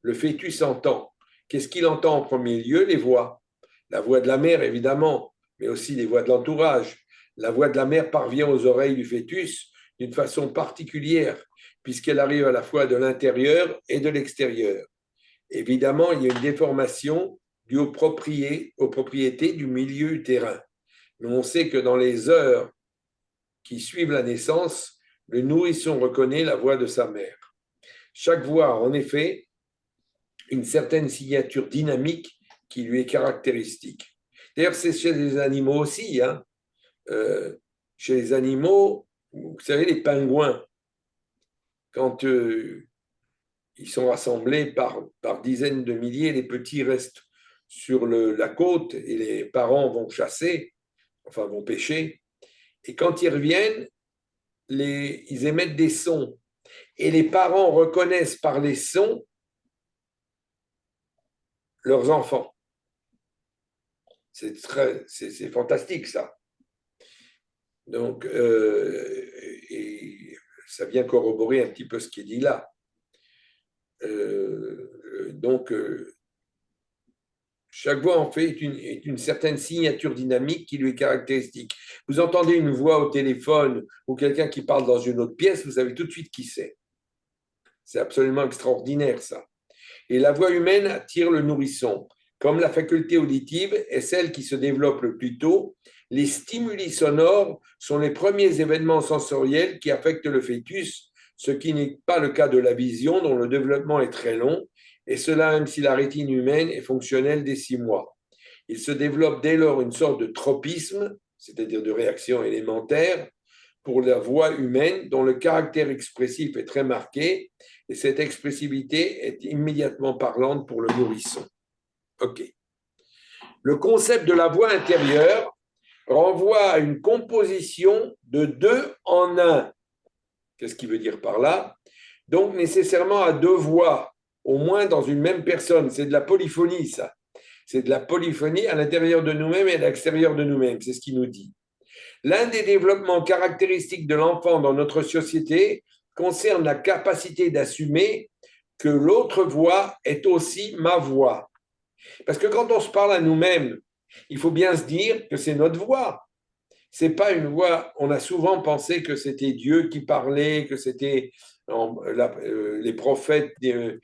Le fœtus entend. Qu'est-ce qu'il entend en premier lieu? Les voix. La voix de la mère, évidemment, mais aussi les voix de l'entourage. La voix de la mère parvient aux oreilles du fœtus d'une façon particulière, puisqu'elle arrive à la fois de l'intérieur et de l'extérieur. Évidemment, il y a une déformation due aux propriétés du milieu utérin. Mais on sait que dans les heures qui suivent la naissance, le nourrisson reconnaît la voix de sa mère. Chaque voix a en effet une certaine signature dynamique qui lui est caractéristique. D'ailleurs, c'est chez les animaux aussi. Chez les animaux, vous savez, les pingouins, quand ils sont rassemblés par dizaines de milliers, les petits restent sur la côte et les parents vont chasser, enfin vont pêcher. Et quand ils reviennent, ils émettent des sons. Et les parents reconnaissent par les sons leurs enfants. C'est fantastique, ça. Donc, et ça vient corroborer un petit peu ce qui est dit là. Donc, chaque voix, en fait, est une certaine signature dynamique qui lui est caractéristique. Vous entendez une voix au téléphone ou quelqu'un qui parle dans une autre pièce, vous savez tout de suite qui c'est. C'est absolument extraordinaire, ça. Et la voix humaine attire le nourrisson. Comme la faculté auditive est celle qui se développe le plus tôt, les stimuli sonores sont les premiers événements sensoriels qui affectent le fœtus, ce qui n'est pas le cas de la vision, dont le développement est très long, et cela même si la rétine humaine est fonctionnelle dès 6 mois. Il se développe dès lors une sorte de tropisme, c'est-à-dire de réaction élémentaire, pour la voix humaine, dont le caractère expressif est très marqué, et cette expressivité est immédiatement parlante pour le nourrisson. OK. Le concept de la voix intérieure renvoie à une composition de 2 en 1. Qu'est-ce qu'il veut dire par là? Donc nécessairement à 2 voix, au moins dans une même personne. C'est de la polyphonie, ça. C'est de la polyphonie à l'intérieur de nous-mêmes et à l'extérieur de nous-mêmes. C'est ce qu'il nous dit. L'un des développements caractéristiques de l'enfant dans notre société concerne la capacité d'assumer que l'autre voix est aussi ma voix. Parce que quand on se parle à nous-mêmes, il faut bien se dire que c'est notre voix. C'est pas une voix. On a souvent pensé que c'était Dieu qui parlait, que c'était les prophètes, les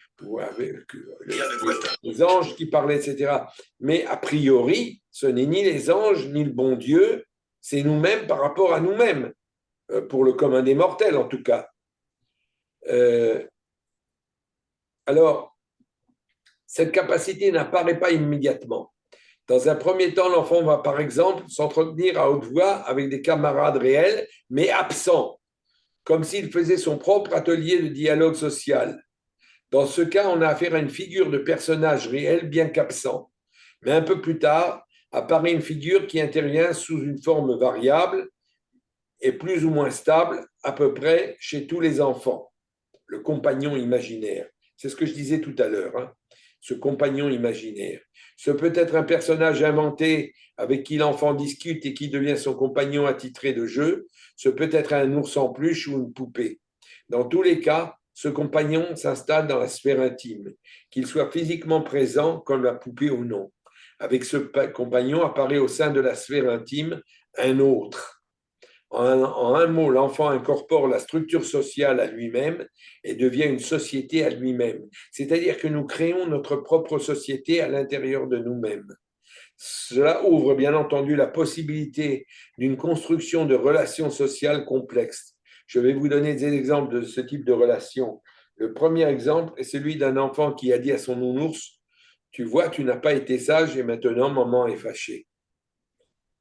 anges qui parlaient, etc. Mais a priori, ce n'est ni les anges, ni le bon Dieu, c'est nous-mêmes par rapport à nous-mêmes, pour le commun des mortels en tout cas. Alors, cette capacité n'apparaît pas immédiatement. Dans un premier temps, l'enfant va par exemple s'entretenir à haute voix avec des camarades réels, mais absents, comme s'il faisait son propre atelier de dialogue social. Dans ce cas, on a affaire à une figure de personnage réel, bien qu'absent. Mais un peu plus tard, apparaît une figure qui intervient sous une forme variable et plus ou moins stable, à peu près chez tous les enfants. Le compagnon imaginaire. C'est ce que je disais tout à l'heure, hein, ce compagnon imaginaire. Ce peut être un personnage inventé avec qui l'enfant discute et qui devient son compagnon attitré de jeu. Ce peut être un ours en peluche ou une poupée. Dans tous les cas, ce compagnon s'installe dans la sphère intime, qu'il soit physiquement présent comme la poupée ou non. Avec ce compagnon apparaît au sein de la sphère intime un autre. En un mot, l'enfant incorpore la structure sociale à lui-même et devient une société à lui-même. C'est-à-dire que nous créons notre propre société à l'intérieur de nous-mêmes. Cela ouvre bien entendu la possibilité d'une construction de relations sociales complexes. Je vais vous donner des exemples de ce type de relations. Le premier exemple est celui d'un enfant qui a dit à son nounours, « Tu vois, tu n'as pas été sage et maintenant maman est fâchée. »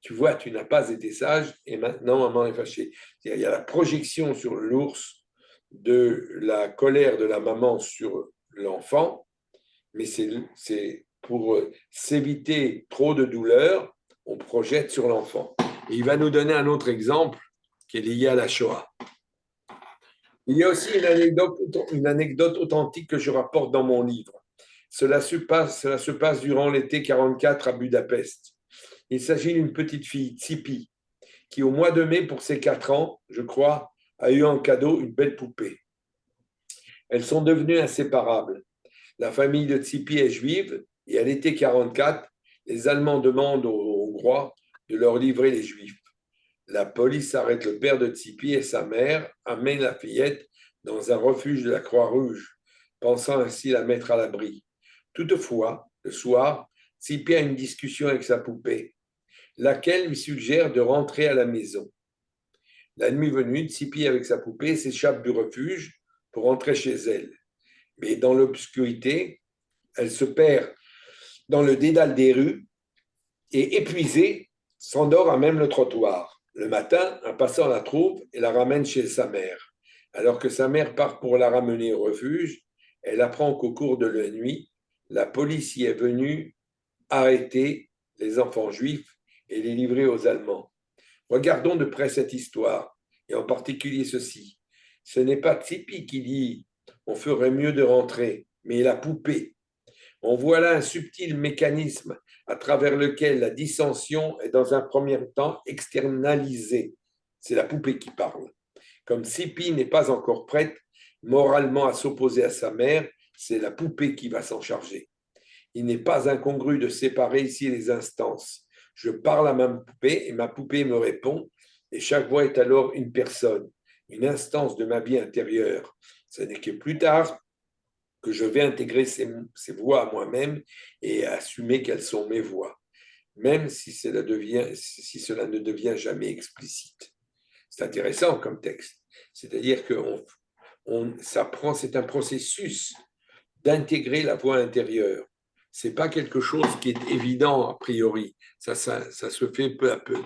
Tu vois, tu n'as pas été sage et maintenant maman est fâchée. Il y a la projection sur l'ours de la colère de la maman sur l'enfant, mais c'est pour s'éviter trop de douleur, on projette sur l'enfant. Et il va nous donner un autre exemple qui est lié à la Shoah. Il y a aussi une anecdote authentique que je rapporte dans mon livre. Cela se passe durant l'été 1944 à Budapest. Il s'agit d'une petite fille, Tsipi, qui au mois de mai, pour ses 4 ans, je crois, a eu en cadeau une belle poupée. Elles sont devenues inséparables. La famille de Tsipi est juive et à l'été 1944, les Allemands demandent aux Hongrois de leur livrer les Juifs. La police arrête le père de Tsipi et sa mère, amène la fillette dans un refuge de la Croix-Rouge, pensant ainsi la mettre à l'abri. Toutefois, le soir, Tsipi a une discussion avec sa poupée, laquelle lui suggère de rentrer à la maison. La nuit venue, Tsipi avec sa poupée s'échappe du refuge pour rentrer chez elle. Mais dans l'obscurité, elle se perd dans le dédale des rues et, épuisée, s'endort à même le trottoir. Le matin, un passant la trouve et la ramène chez sa mère. Alors que sa mère part pour la ramener au refuge, elle apprend qu'au cours de la nuit, la police y est venue arrêter les enfants juifs et les livrer aux Allemands. Regardons de près cette histoire, et en particulier ceci. Ce n'est pas Tsipi qui dit « on ferait mieux de rentrer », mais la poupée. On voit là un subtil mécanisme à travers lequel la dissension est dans un premier temps externalisée. C'est la poupée qui parle. Comme Tsipi n'est pas encore prête moralement à s'opposer à sa mère, c'est la poupée qui va s'en charger. Il n'est pas incongru de séparer ici les instances. Je parle à ma poupée et ma poupée me répond, et chaque voix est alors une personne, une instance de ma vie intérieure. Ce n'est que plus tard que je vais intégrer ces voix à moi-même et assumer qu'elles sont mes voix, même si cela ne devient jamais explicite. C'est intéressant comme texte. C'est-à-dire que c'est un processus d'intégrer la voix intérieure. Ce n'est pas quelque chose qui est évident a priori. Ça se fait peu à peu.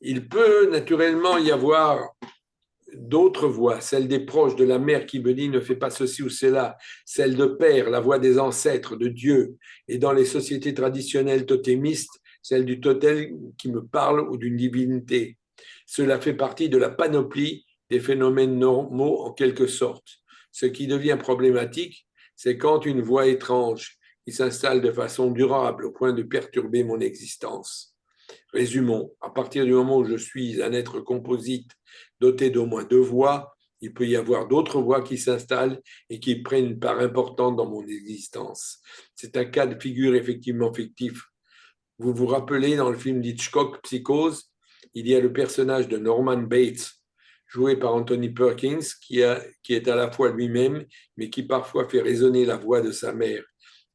Il peut naturellement y avoir d'autres voix, celle des proches, de la mère qui me dit ne fais pas ceci ou cela, celle de père, la voix des ancêtres, de Dieu, et dans les sociétés traditionnelles totémistes, celle du totem qui me parle ou d'une divinité. Cela fait partie de la panoplie des phénomènes normaux en quelque sorte. Ce qui devient problématique, c'est quand une voix étrange qui s'installe de façon durable au point de perturber mon existence. Résumons, à partir du moment où je suis un être composite doté d'au moins 2 voix, il peut y avoir d'autres voix qui s'installent et qui prennent une part importante dans mon existence. C'est un cas de figure effectivement fictif. Vous vous rappelez dans le film d'Hitchcock, Psychose, il y a le personnage de Norman Bates, joué par Anthony Perkins, qui est à la fois lui-même, mais qui parfois fait résonner la voix de sa mère.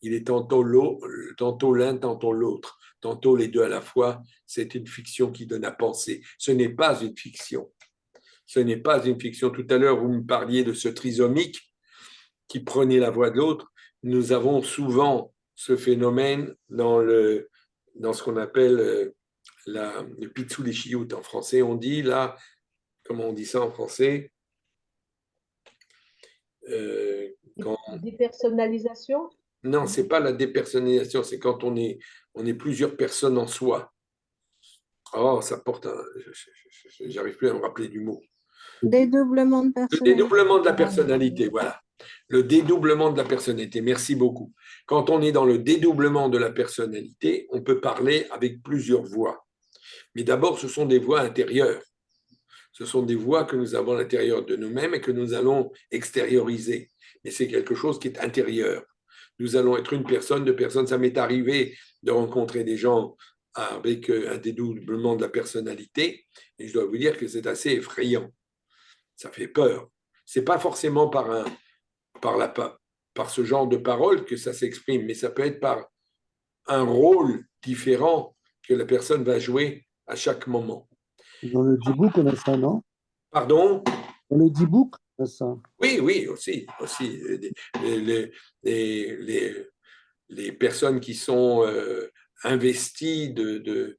Il est tantôt l'un, tantôt l'autre, tantôt les deux à la fois. C'est une fiction qui donne à penser. Ce n'est pas une fiction. Ce n'est pas une fiction. Tout à l'heure, vous me parliez de ce trisomique qui prenait la voix de l'autre. Nous avons souvent ce phénomène dans ce qu'on appelle le pitchou des chioutes en français. On dit là, comment on dit ça en français Dépersonnalisation? Non, c'est pas la dépersonnalisation, c'est quand on est plusieurs personnes en soi. Oh, ça porte un. J'arrive plus à me rappeler du mot. Dédoublement de Le personnalité. dédoublement de la personnalité, voilà. Le dédoublement de la personnalité, merci beaucoup. Quand on est dans le dédoublement de la personnalité, on peut parler avec plusieurs voix. Mais d'abord, ce sont des voix intérieures. Ce sont des voix que nous avons à l'intérieur de nous-mêmes et que nous allons extérioriser. Mais c'est quelque chose qui est intérieur. Nous allons être une personne, deux personnes. Ça m'est arrivé de rencontrer des gens avec un dédoublement de la personnalité et je dois vous dire que c'est assez effrayant. Ça fait peur. Ce n'est pas forcément par ce genre de parole que ça s'exprime, mais ça peut être par un rôle différent que la personne va jouer à chaque moment. Dans le D-Book, on a ça, non? Pardon? Dans le D-Book, on a ça. Oui, aussi. Les personnes qui sont investies de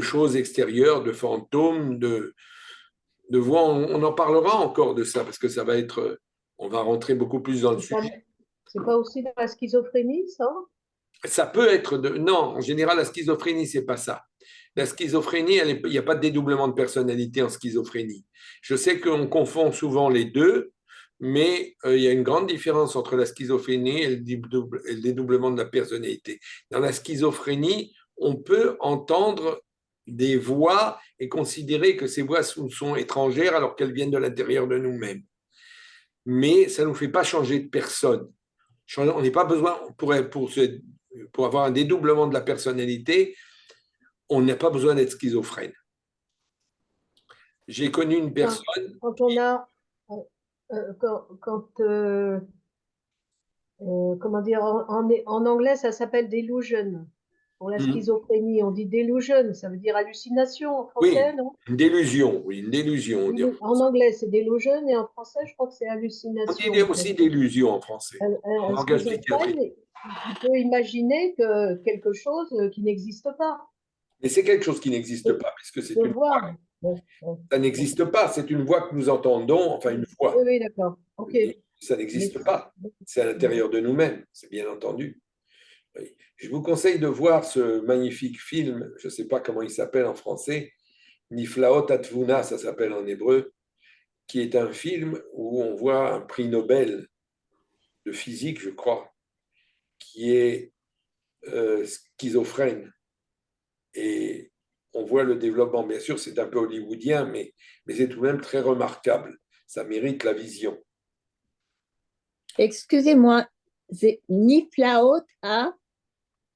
choses extérieures, de fantômes, de voix. On en parlera encore de ça parce que ça va être. On va rentrer beaucoup plus dans le sujet. C'est pas aussi dans la schizophrénie, ça? Ça peut être non, en général, la schizophrénie, c'est pas ça. La schizophrénie, il n'y a pas de dédoublement de personnalité en schizophrénie. Je sais qu'on confond souvent les deux, mais il y a une grande différence entre la schizophrénie et le dédoublement de la personnalité. Dans la schizophrénie, on peut entendre des voix et considérer que ces voix sont étrangères alors qu'elles viennent de l'intérieur de nous-mêmes. Mais ça ne nous fait pas changer de personne. On n'a pas besoin, pour avoir un dédoublement de la personnalité, on n'a pas besoin d'être schizophrène. J'ai connu une Enfin, personne, quand on a, comment dire, en anglais, ça s'appelle delusion. Pour la hmm, schizophrénie, on dit delusion, ça veut dire hallucination en oui, français, non? une délusion, on dit en En français. anglais, c'est delusion et en français, je crois que c'est On dit hallucination. aussi délusion en français, en Un langage psychiatrique. schizophrène, il peut imaginer que quelque chose qui n'existe pas. Mais c'est quelque chose qui n'existe Il pas, puisque c'est peut une voix. voir. Bon, bon, Ça bon. n'existe pas, c'est une voix que nous entendons, enfin une Oui, voix. oui, d'accord. OK. Mais ça Mais, n'existe pas. C'est à l'intérieur de nous-mêmes, c'est bien entendu. Oui. Je vous conseille de voir ce magnifique film, je ne sais pas comment il s'appelle en français, Niflaot Atvuna, ça s'appelle en hébreu, qui est un film où on voit un prix Nobel de physique, je crois, qui est schizophrène. Et on voit le développement, bien sûr, c'est un peu hollywoodien, mais c'est tout de même très remarquable. Ça mérite la vision. Excusez-moi, c'est Niflaot à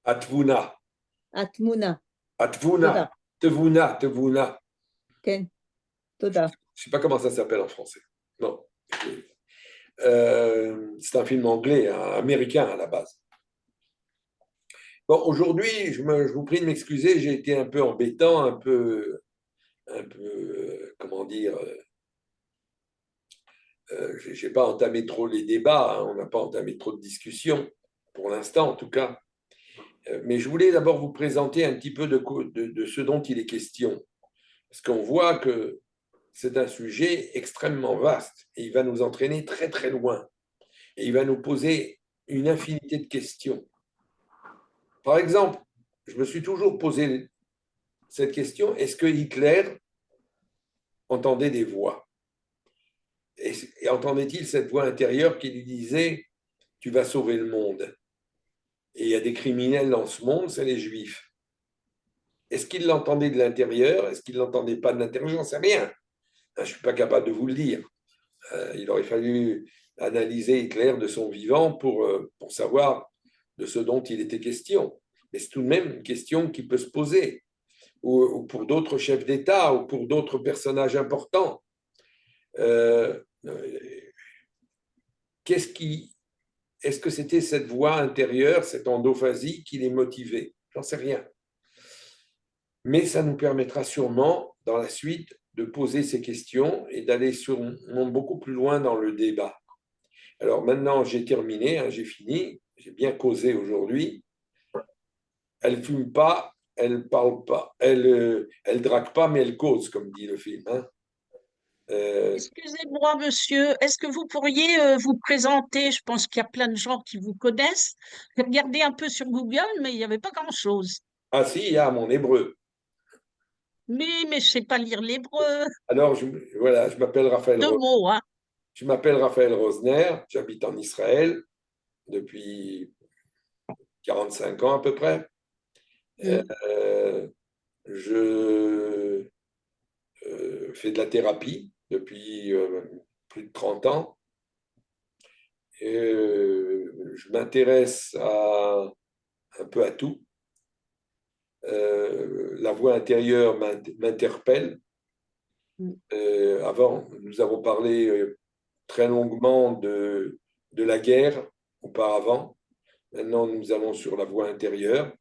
Atvuna, Atmuna. Atvuna, Toda. Tevuna, Tevuna. Ken. Toda. Je ne sais pas comment ça s'appelle en français. Non. C'est un film anglais, américain à la base. Bon, aujourd'hui, je vous prie de m'excuser, j'ai été un peu embêtant, comment dire, je n'ai pas entamé trop les débats, hein, on n'a pas entamé trop de discussions, pour l'instant en tout cas. Mais je voulais d'abord vous présenter un petit peu de ce dont il est question. Parce qu'on voit que c'est un sujet extrêmement vaste et il va nous entraîner très très loin. Et il va nous poser une infinité de questions. Par exemple, je me suis toujours posé cette question, est-ce que Hitler entendait des voix? Et entendait-il cette voix intérieure qui lui disait, tu vas sauver le monde? Et il y a des criminels dans ce monde, c'est les juifs. Est-ce qu'il l'entendait de l'intérieur? Est-ce qu'il ne l'entendait pas de l'intérieur? J'en sais rien. Je ne suis pas capable de vous le dire. Il aurait fallu analyser Hitler de son vivant pour savoir de ce dont il était question. Mais c'est tout de même une question qui peut se poser, ou pour d'autres chefs d'État, ou pour d'autres personnages importants. Est-ce que c'était cette voix intérieure, cette endophasie qui les motivait? J'en sais rien. Mais ça nous permettra sûrement, dans la suite, de poser ces questions et d'aller beaucoup plus loin dans le débat. Alors maintenant, j'ai terminé, hein, j'ai fini, j'ai bien causé aujourd'hui. Elle fume pas, elle parle pas, elle drague pas, mais elle cause, comme dit le film. Hein. Excusez-moi, monsieur, est-ce que vous pourriez vous présenter? Je pense qu'il y a plein de gens qui vous connaissent. J'ai regardé un peu sur Google, mais il n'y avait pas grand-chose. Ah si, il y a mon hébreu. Mais je ne sais pas lire l'hébreu. Alors, voilà, Deux mots, hein. je m'appelle Raphaël Rosner, j'habite en Israël depuis 45 ans à peu près. Je fais de la thérapie depuis plus de 30 ans. Je m'intéresse un peu à tout. La voix intérieure m'interpelle. Avant, nous avons parlé très longuement de la guerre auparavant. Maintenant, nous allons sur la voix intérieure,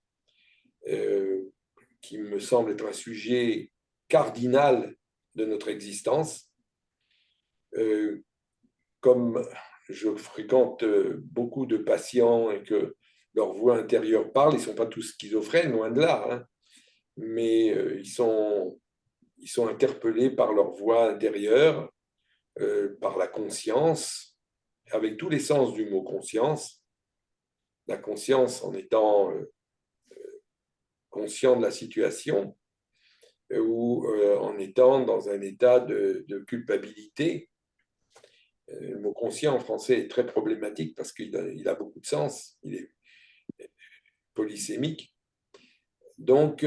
qui me semble être un sujet cardinal de notre existence. Comme je fréquente beaucoup de patients et que leur voix intérieure parle, ils ne sont pas tous schizophrènes, loin de là, hein, mais ils sont interpellés par leur voix intérieure, par la conscience, avec tous les sens du mot conscience. La conscience en étant conscient de la situation ou en étant dans un état de culpabilité. Le mot conscient en français est très problématique parce qu'il a beaucoup de sens, il est polysémique. Donc,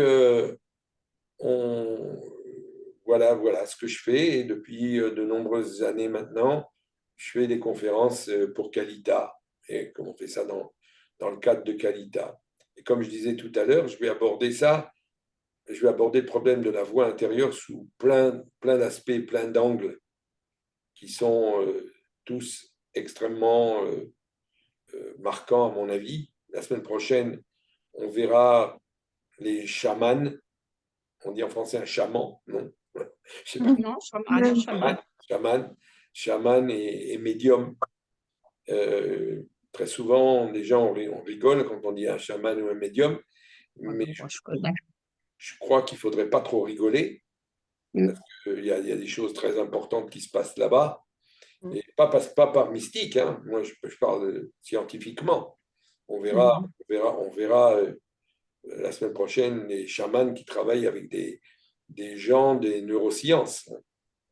voilà ce que je fais. Et depuis de nombreuses années maintenant, je fais des conférences pour Kalita. Et comme on fait ça dans le cadre de Kalita. Et comme je disais tout à l'heure, je vais aborder ça je vais aborder le problème de la voix intérieure sous plein d'aspects, plein d'angles qui sont tous extrêmement marquants à mon avis. La semaine prochaine, on verra les chamans. On dit en français un chaman, non? Je sais pas. Non, Chaman et médium. Très souvent, les gens on rigole quand on dit un chaman ou un médium, mais moi, je connais. je crois qu'il ne faudrait pas trop rigoler, Mm. parce qu'il y a des choses très importantes qui se passent là-bas, Mm. et pas par mystique, hein. Moi je parle scientifiquement. On verra la semaine prochaine les chamans qui travaillent avec des gens des neurosciences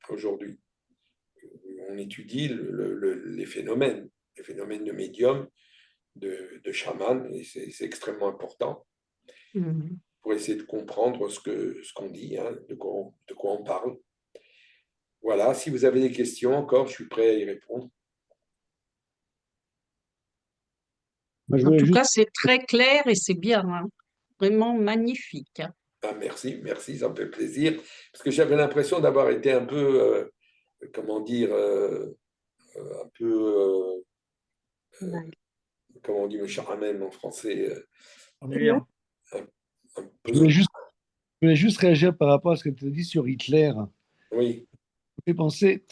aujourd'hui. On étudie les phénomènes de médium, de chaman, et c'est extrêmement important Mm. pour essayer de comprendre ce qu'on dit, hein, de quoi on parle. Voilà, si vous avez des questions encore, je suis prêt à y répondre. Moi, je En voulais tout juste, cas, c'est très clair et c'est bien, hein. Vraiment magnifique. Ah, merci, ça me fait plaisir, parce que j'avais l'impression d'avoir été un peu, comment dire, un peu, comment on dit, me charamène en français, Ennuyant. un peu, je voulais juste réagir par rapport à ce que tu as dit sur Hitler. oui, Ça fait penser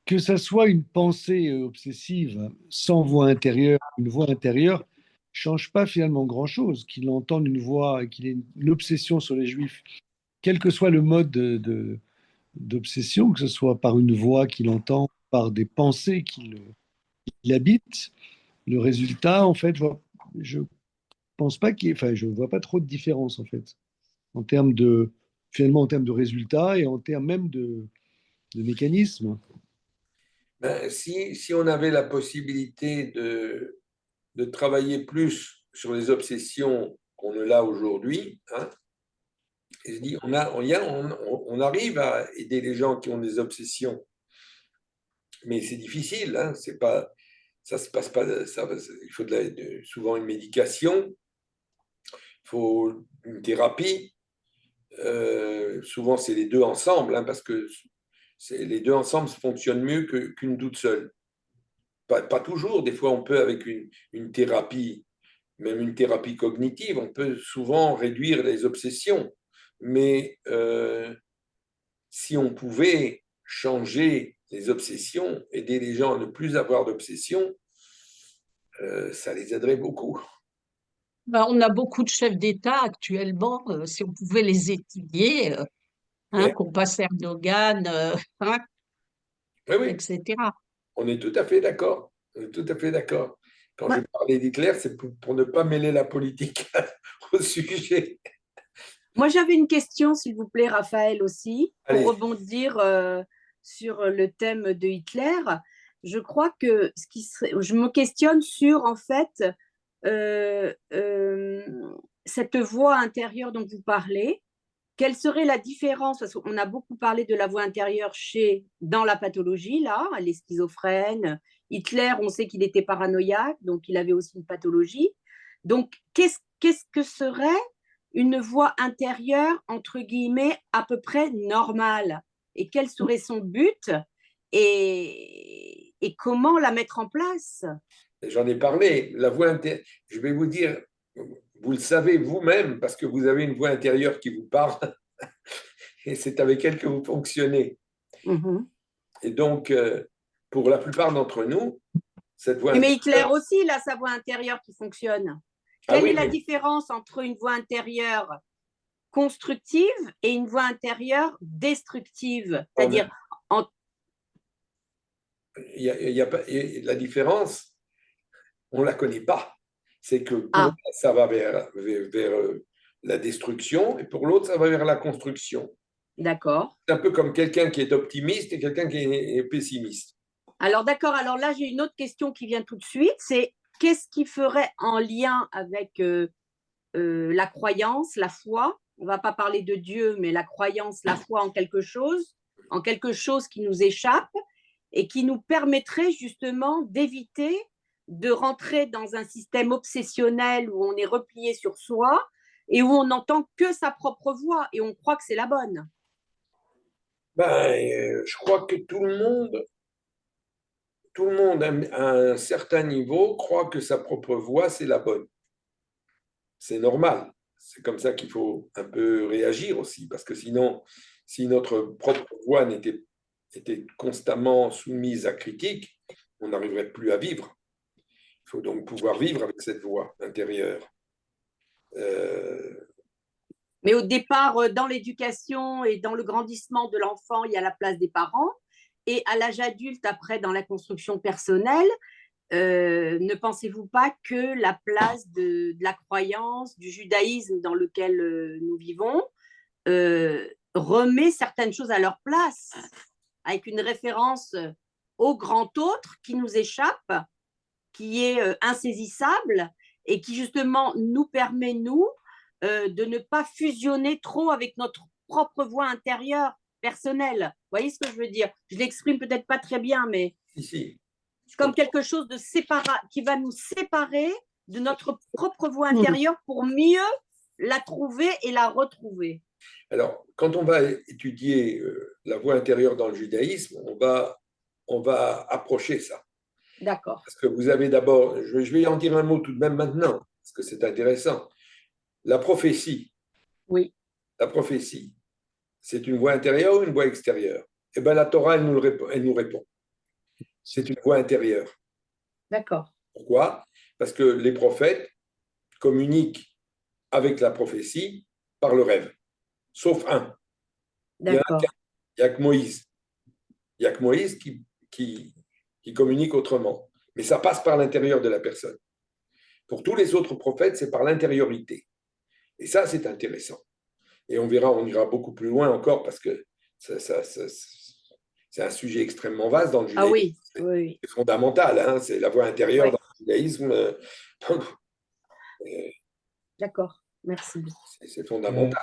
que ça soit une pensée obsessive sans voix intérieure, une voix intérieure, change pas finalement grand-chose. Qu'il entende une voix et qu'il ait une obsession sur les Juifs, quel que soit le mode d'obsession, que ce soit par une voix qu'il entend, par des pensées qui l'habitent, le résultat, en fait, je pense pas enfin, je vois pas trop de différence, en fait, en termes finalement, en termes de résultats et en termes même de mécanismes. ben, si on avait la possibilité de travailler plus sur les obsessions qu'on ne l'a aujourd'hui, hein, et je dis, on arrive à aider les gens qui ont des obsessions, mais c'est difficile, hein, c'est pas, ça se passe pas, il faut souvent une médication, il faut une thérapie, souvent c'est les deux ensemble, hein, parce que les deux ensemble fonctionnent mieux qu'une toute seule. Pas toujours, des fois on peut avec une thérapie, même une thérapie cognitive, on peut souvent réduire les obsessions. Mais si on pouvait changer les obsessions, aider les gens à ne plus avoir d'obsessions, ça les aiderait beaucoup. Ben, on a beaucoup de chefs d'État actuellement, si on pouvait les étudier, hein, Mais, qu'on passe Erdogan, hein, oui, etc. on est tout à fait d'accord. On est tout à fait d'accord. Quand je Moi, parlais d'Hitler, c'est pour ne pas mêler la politique au sujet. Moi, j'avais une question, s'il vous plaît, Raphaël aussi, pour Allez. rebondir sur le thème de Hitler. Je crois que je me questionne sur, en fait, euh, euh, cette voix intérieure dont vous parlez. Quelle serait la différence? Parce qu'on a beaucoup parlé de la voix intérieure dans la pathologie, là, les schizophrènes. Hitler, on sait qu'il était paranoïaque, donc il avait aussi une pathologie. Donc, qu'est-ce que serait une voix intérieure, entre guillemets, à peu près normale? Et quel serait son but? Et comment la mettre en place? J'en ai parlé. La voix intérieure, je vais vous dire, vous le savez vous-même parce que vous avez une voix intérieure qui vous parle et c'est avec elle que vous fonctionnez. Mhm. Et donc, pour la plupart d'entre nous, cette voix Mais Hitler intérieure. aussi, il a sa voix intérieure qui fonctionne. Ah Quelle oui, est la mais différence entre une voix intérieure constructive et une voix intérieure destructive? C'est-à-dire, en... il y a pas, la différence, on ne la connaît pas. C'est que pour Ah, l'un, ça va vers la destruction et pour l'autre, ça va vers la construction. d'accord. C'est un peu comme quelqu'un qui est optimiste et quelqu'un qui est pessimiste. Alors, d'accord. Alors là, j'ai une autre question qui vient tout de suite. C'est qu'est-ce qui ferait en lien avec la croyance, la foi? On ne va pas parler de Dieu, mais la croyance, la foi en quelque chose qui nous échappe et qui nous permettrait justement d'éviter de rentrer dans un système obsessionnel où on est replié sur soi et où on n'entend que sa propre voix et on croit que c'est la bonne. Je crois que tout le monde à un certain niveau croit que sa propre voix, c'est la bonne. C'est normal. C'est comme ça qu'il faut un peu réagir aussi, parce que sinon, si notre propre voix était constamment soumise à critique, on n'arriverait plus à vivre. Il faut donc pouvoir vivre avec cette voix intérieure. Mais au départ, dans l'éducation et dans le grandissement de l'enfant, il y a la place des parents. Et à l'âge adulte, après, dans la construction personnelle, ne pensez-vous pas que la place de la croyance, du judaïsme dans lequel nous vivons, remet certaines choses à leur place, avec une référence au grand autre qui nous échappe, qui est insaisissable et qui justement nous permet, nous, de ne pas fusionner trop avec notre propre voix intérieure personnelle. Vous voyez ce que je veux dire? Je l'exprime peut-être pas très bien, mais Ici, comme quelque chose de qui va nous séparer de notre propre voix intérieure pour mieux la trouver et la retrouver. Alors, quand on va étudier la voix intérieure dans le judaïsme, on va approcher ça. D'accord. Parce que vous avez d'abord, je vais en dire un mot tout de même maintenant, parce que c'est intéressant. La prophétie. Oui. La prophétie, c'est une voix intérieure ou une voix extérieure? Eh bien, la Torah, elle nous répond. C'est une voix intérieure. D'accord. Pourquoi? Parce que les prophètes communiquent avec la prophétie par le rêve. Sauf un. D'accord. Il n'y a que Moïse. Il n'y a que Moïse qui communique autrement. Mais ça passe par l'intérieur de la personne. Pour tous les autres prophètes, c'est par l'intériorité. Et ça, c'est intéressant. Et on verra, on ira beaucoup plus loin encore parce que c'est un sujet extrêmement vaste dans le judaïsme. Ah oui, oui. C'est fondamental, hein, c'est la voie intérieure dans le judaïsme. D'accord, merci. C'est fondamental.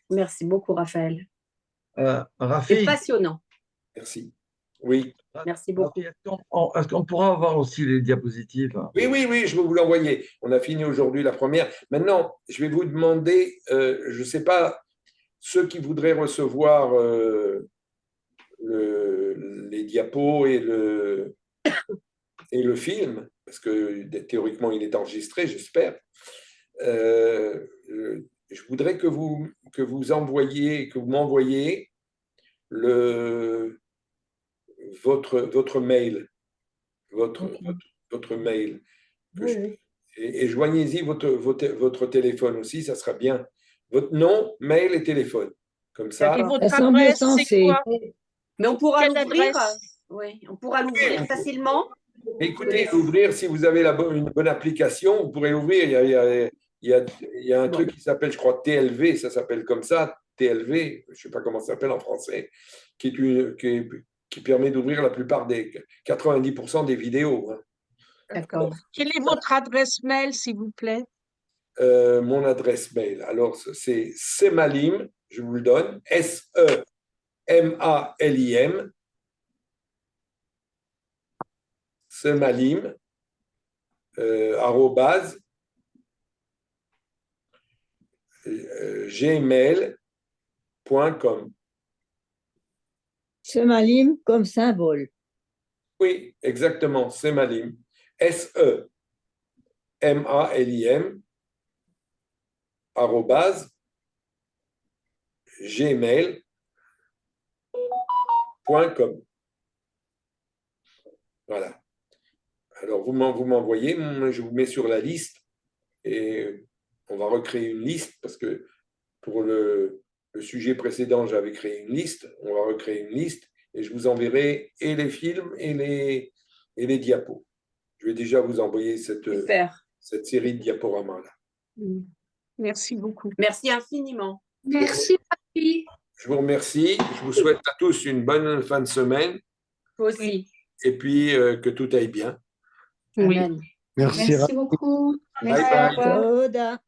Merci beaucoup, Raphaël. Rafi, c'est passionnant. Merci. Oui. Merci beaucoup. Est-ce qu'on pourra avoir aussi les diapositives? Oui, je vais vous l'envoyer. On a fini aujourd'hui la première. Maintenant, je vais vous demander, je ne sais pas, ceux qui voudraient recevoir les diapos et le film, parce que théoriquement il est enregistré, j'espère, je voudrais que vous m'envoyiez votre mail, votre mail. Et joignez-y votre téléphone aussi, ça sera bien. Votre nom, mail et téléphone. Comme ça. Et votre Ça semble adresse, sensé. c'est quoi? Mais on pourra Quelle l'ouvrir. adresse? Oui, on pourra l'ouvrir facilement. Écoutez, l'ouvrir, si vous avez une bonne application, vous pourrez l'ouvrir. Il y a un truc qui s'appelle, je crois, TLV, ça s'appelle comme ça, TLV, je ne sais pas comment ça s'appelle en français, qui permet d'ouvrir la plupart des 90% des vidéos. Hein. D'accord. Quelle est votre adresse mail, s'il vous plaît? Mon adresse mail, alors c'est Semalim, je vous le donne, SEMALIM, Semalim, arrobase, gmail.com. Semalim comme symbole. Oui, exactement, Semalim. SEMALIM, arrobase, gmail.com. Voilà. Alors, vous m'envoyez, je vous mets sur la liste et on va recréer une liste parce que pour le sujet précédent, j'avais créé une liste. On va recréer une liste et je vous enverrai et les films et les diapos. Je vais déjà vous envoyer cette série de diaporamas là. Merci beaucoup. Merci infiniment. Merci, Papi. Je vous remercie. Je vous souhaite à tous une bonne fin de semaine. Toi aussi. Et puis que tout aille bien. Amen. Merci. Merci beaucoup. Bye Merci, bye. au revoir. Toda.